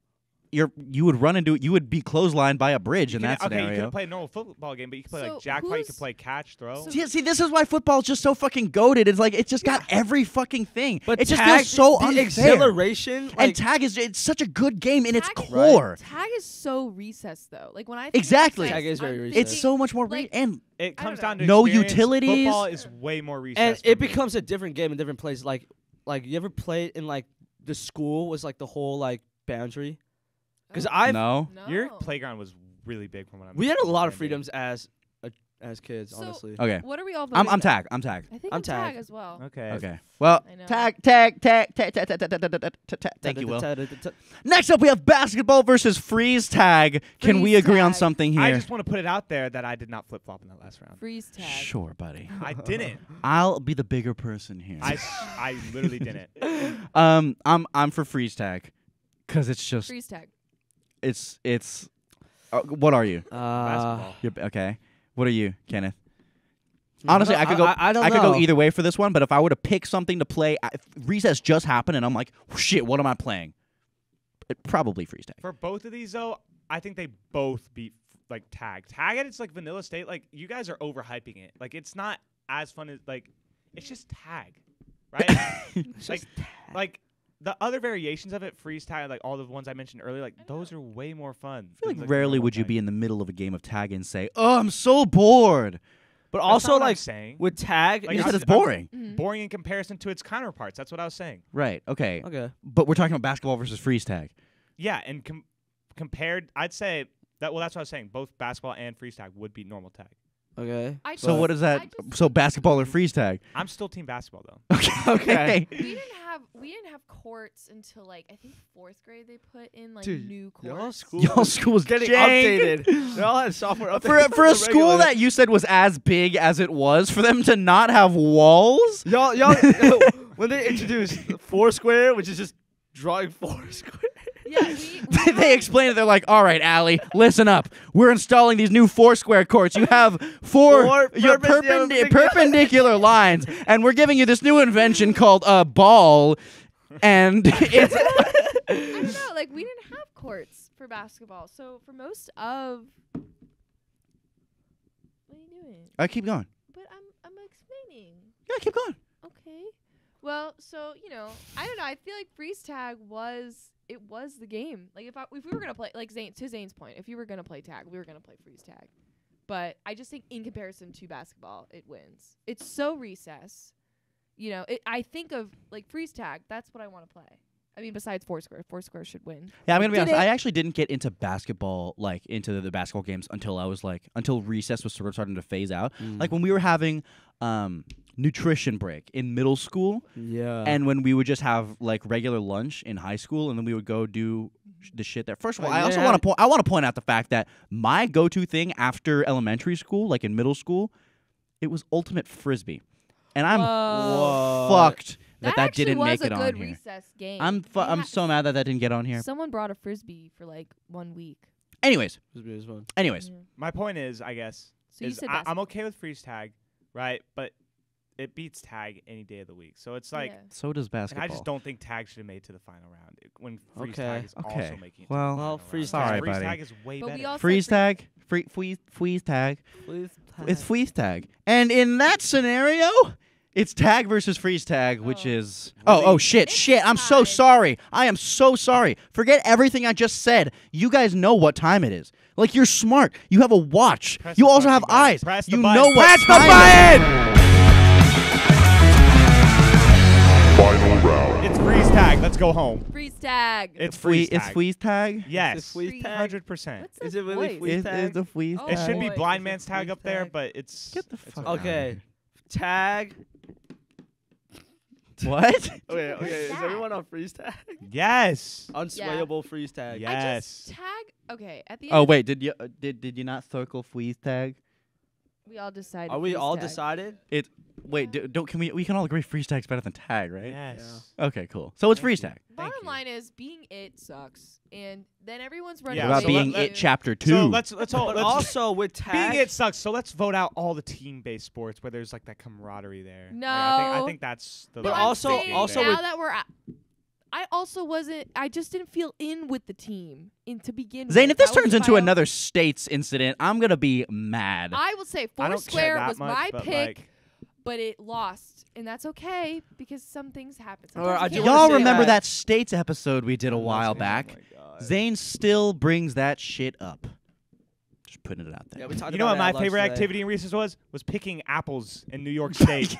You would run into it. You would be clotheslined by a bridge in that Okay, you scenario. could play a normal football game, but you could play So like jackpot. You could who's- play catch, throw. So- See, this is why football is just so fucking goated. It's like it's just got every fucking thing. But it just tag, feels so the unfair. exhilaration. And Like, tag it's such a good game in its Tag- core. Tag is so recessed though. Like when I think Exactly. recessed, Tag is very I'm recessed. It's thinking, so much more like, and It I comes don't down to know. No experience. utilities. Football is way more recessed. and for it me. becomes a different game in different places. Like you ever played in like the school was like the whole like boundary? Because Oh. no. No. Your playground was really big from what I'm. we had a lot of understanding. freedoms as kids, So- honestly. Okay. What are we all? I'm voting tag. then? I'm tag. I think I'm I'm tag tag. as well. Okay. Okay. Well, I know. tag. Thank you, Will. Ta-ta-ta-ta-ta-ta. Next up, we have basketball versus freeze tag. Can we Freeze agree on tag. something here? I just want to put it out there that I did not flip flop in that last round. Freeze tag. Sure, buddy. I didn't. I'll be the bigger person here. I literally didn't. I'm for freeze tag, cause it's just Freeze tag. it's. What are you? Basketball. You're okay. What are you, Kenneth? Honestly, I could go. I don't I could go know. either way for this one. But if I were to pick something to play, if recess just happened, and I'm like, shit, what am I playing? Probably freeze tag. For both of these though, I think they both beat like tag. Tag at its like vanilla state. Like you guys are overhyping it. Like it's not as fun as like it's just tag, right? like the other variations of it, freeze tag, like all the ones I mentioned earlier, like those are way more fun. I feel than, like the rarely normal would you tag. be in the middle of a game of tag and say, "Oh, I'm so bored." But That's also not what I'm like saying with tag, Like, You I said was- it's boring, Mhm. boring in comparison to its counterparts. That's what I was saying. right? Okay, okay. but we're talking about basketball versus freeze tag. Yeah, and compared, I'd say that. Well, that's what I was saying. Both basketball and freeze tag would beat normal tag. Okay. I So just- what is that? I just- So basketball or freeze tag? I'm still team basketball though. Okay. we didn't have courts until like I think 4th grade. They put in like Dude, new y'all courts. school Y'all school's getting jank. updated. They all had software updates. For a on the school regular. that you said was as big as it was, for them to not have walls. y'all when they introduced Foursquare, which is just drawing Foursquare. Yeah, They explain it. They're like, "All right, Allie, listen up. We're installing these new Foursquare courts. You have Four your perpendicular lines, and we're giving you this new invention called a ball." And it's I don't know. Like we didn't have courts for basketball, so for most of what are you doing? I keep going. But I'm explaining. Yeah, keep going. Okay. Well, so I don't know. I feel like freeze tag was the game. Like if we were gonna play, like to Zane's point, if you were gonna play tag, we were gonna play freeze tag. But I just think in comparison to basketball, it wins. It's so recess. I think of like freeze tag. That's what I want to play. I mean, besides Foursquare, Foursquare should win. Yeah, I'm gonna be Did honest. it. I actually didn't get into basketball, like into the basketball games, until recess was sort of starting to phase out. Like when we were having nutrition break in middle school, Yeah. and when we would just have like regular lunch in high school, and then we would go do the shit there. First of all, Like, I also yeah. want to point out the fact that my go-to thing after elementary school, like in middle school, it was ultimate frisbee, and I'm Whoa. fucked that actually didn't was make it a on good here. recess game. I'm We I'm had- so mad that didn't get on here. Someone brought a frisbee for like 1 week. Anyways, Frisbee is fun. anyways. My point is, I guess, So you is said I'm basketball. okay with freeze tag, right? But it beats tag any day of the week. So it's like, Yeah. So does and basketball. I just don't think tag should have made it to the final round when freeze Okay. tag is Okay. also making it. Well, to the final freeze round. tag. Freeze Sorry, tag is way But better. we all said freeze tag, freeze tag. It's freeze tag, and in that scenario, it's tag versus freeze tag, which Oh. is shit. It's I'm so time. sorry. I am so sorry. Forget everything I just said. You guys know what time it is. Like, you're smart. You have a watch. Press You the also have fucking button. eyes. Press the You button. know what Press the time it is. Final round. It's freeze tag. Let's go home. Freeze tag. It's freeze tag. It's freeze tag. Yes, freeze tag? 100%. What's Is this it really voice? freeze It's tag? the freeze Oh, It tag. should be boy. blind Is it man's tag freeze up there, tag? but it's Get the it's fuck Okay. Tag. What? Okay, okay. Is tag? everyone on freeze tag? Yes. Unswayable freeze tag. Yeah. I Yes. just tag. Okay, at the Oh end. wait, did you not circle freeze tag? We all decided. Are we freeze all tag. decided? Wait, don't we can all agree freeze tag's better than tag, right? Yes. Okay, cool. So it's Thank freeze you. tag. Thank Bottom you. line is, being it sucks, and then everyone's running. Yeah, What about so being let- it chapter 2? So let's all But let's also with tag. being it sucks. So let's vote out all the team-based sports where there's like that camaraderie there. No. Like, I think that's the. But But right also- thinking also there. now that we're, I also wasn't. I just didn't feel in with the team to begin Zane, with. if this That was turns into my- another states incident, I'm gonna be mad. I will say I don't care Foursquare that was much, my but, pick, like, but it lost, and that's okay because some things happen. Or Sometimes I you do can't wanna Y'all say remember that- that states episode we did a while back? Zane still brings that shit up. Just putting it out there. Yeah, we talked You know about what it my at lunch favorite today. activity in recess was picking apples in New York State.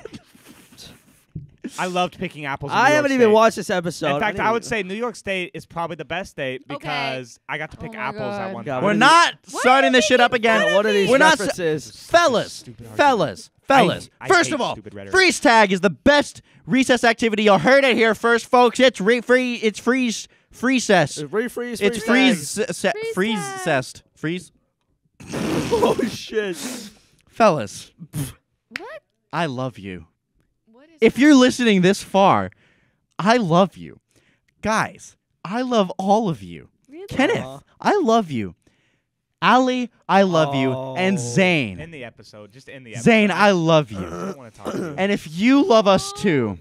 I loved picking apples. In New I York haven't even State. watched this episode. In fact, didn't I would even- say New York State is probably the best state Okay. because I got to pick Oh my apples at God. one God, time. what We're are not Why starting are this you shit up making again. fun of What are these We're not references? Fellas, Stupid argument. fellas. I First hate of all, stupid rhetoric. freeze tag is the best recess activity. You heard it here first, folks. It's It's freeze cess. Refreeze. It's freeze tag. freeze Freeze cessed. Freeze. Oh shit. Fellas, What? I love you. What is? If you're listening this far, I love you. Guys, I love all of you. Really? Kenneth, Aw. I love you. Ali, I love you. And Oh. Zane. In the episode, just in the episode. Zane, I love I you. don't want to talk to you. And if you love us too,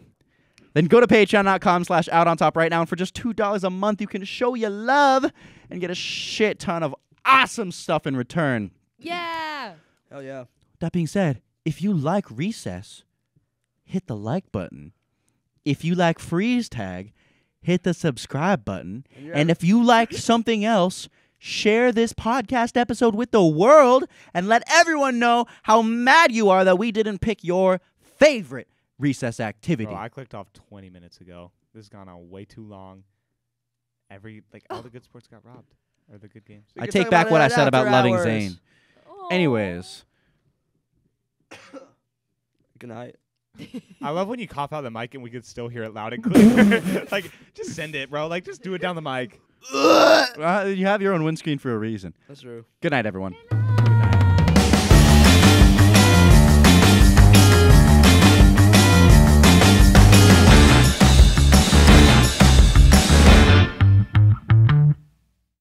then go to patreon.com/out on top right now. And for just $2 a month, you can show your love and get a shit ton of awesome stuff in return. Yeah. Hell yeah. That being said, if you like Recess, hit the like button. If you like Freeze Tag, hit the subscribe button. And if you like something else, share this podcast episode with the world and let everyone know how mad you are that we didn't pick your favorite recess activity. Bro, I clicked off 20 minutes ago. This has gone on way too long. All the good sports got robbed. Or the good games. We I can take talk back about what I that said about after loving hours. Zane. Aw. Anyways, Good night. I love when you cough out the mic and we could still hear it loud and clear. Like, just send it, bro. Like, just do it down the mic. you have your own windscreen for a reason. That's true. Good night, everyone.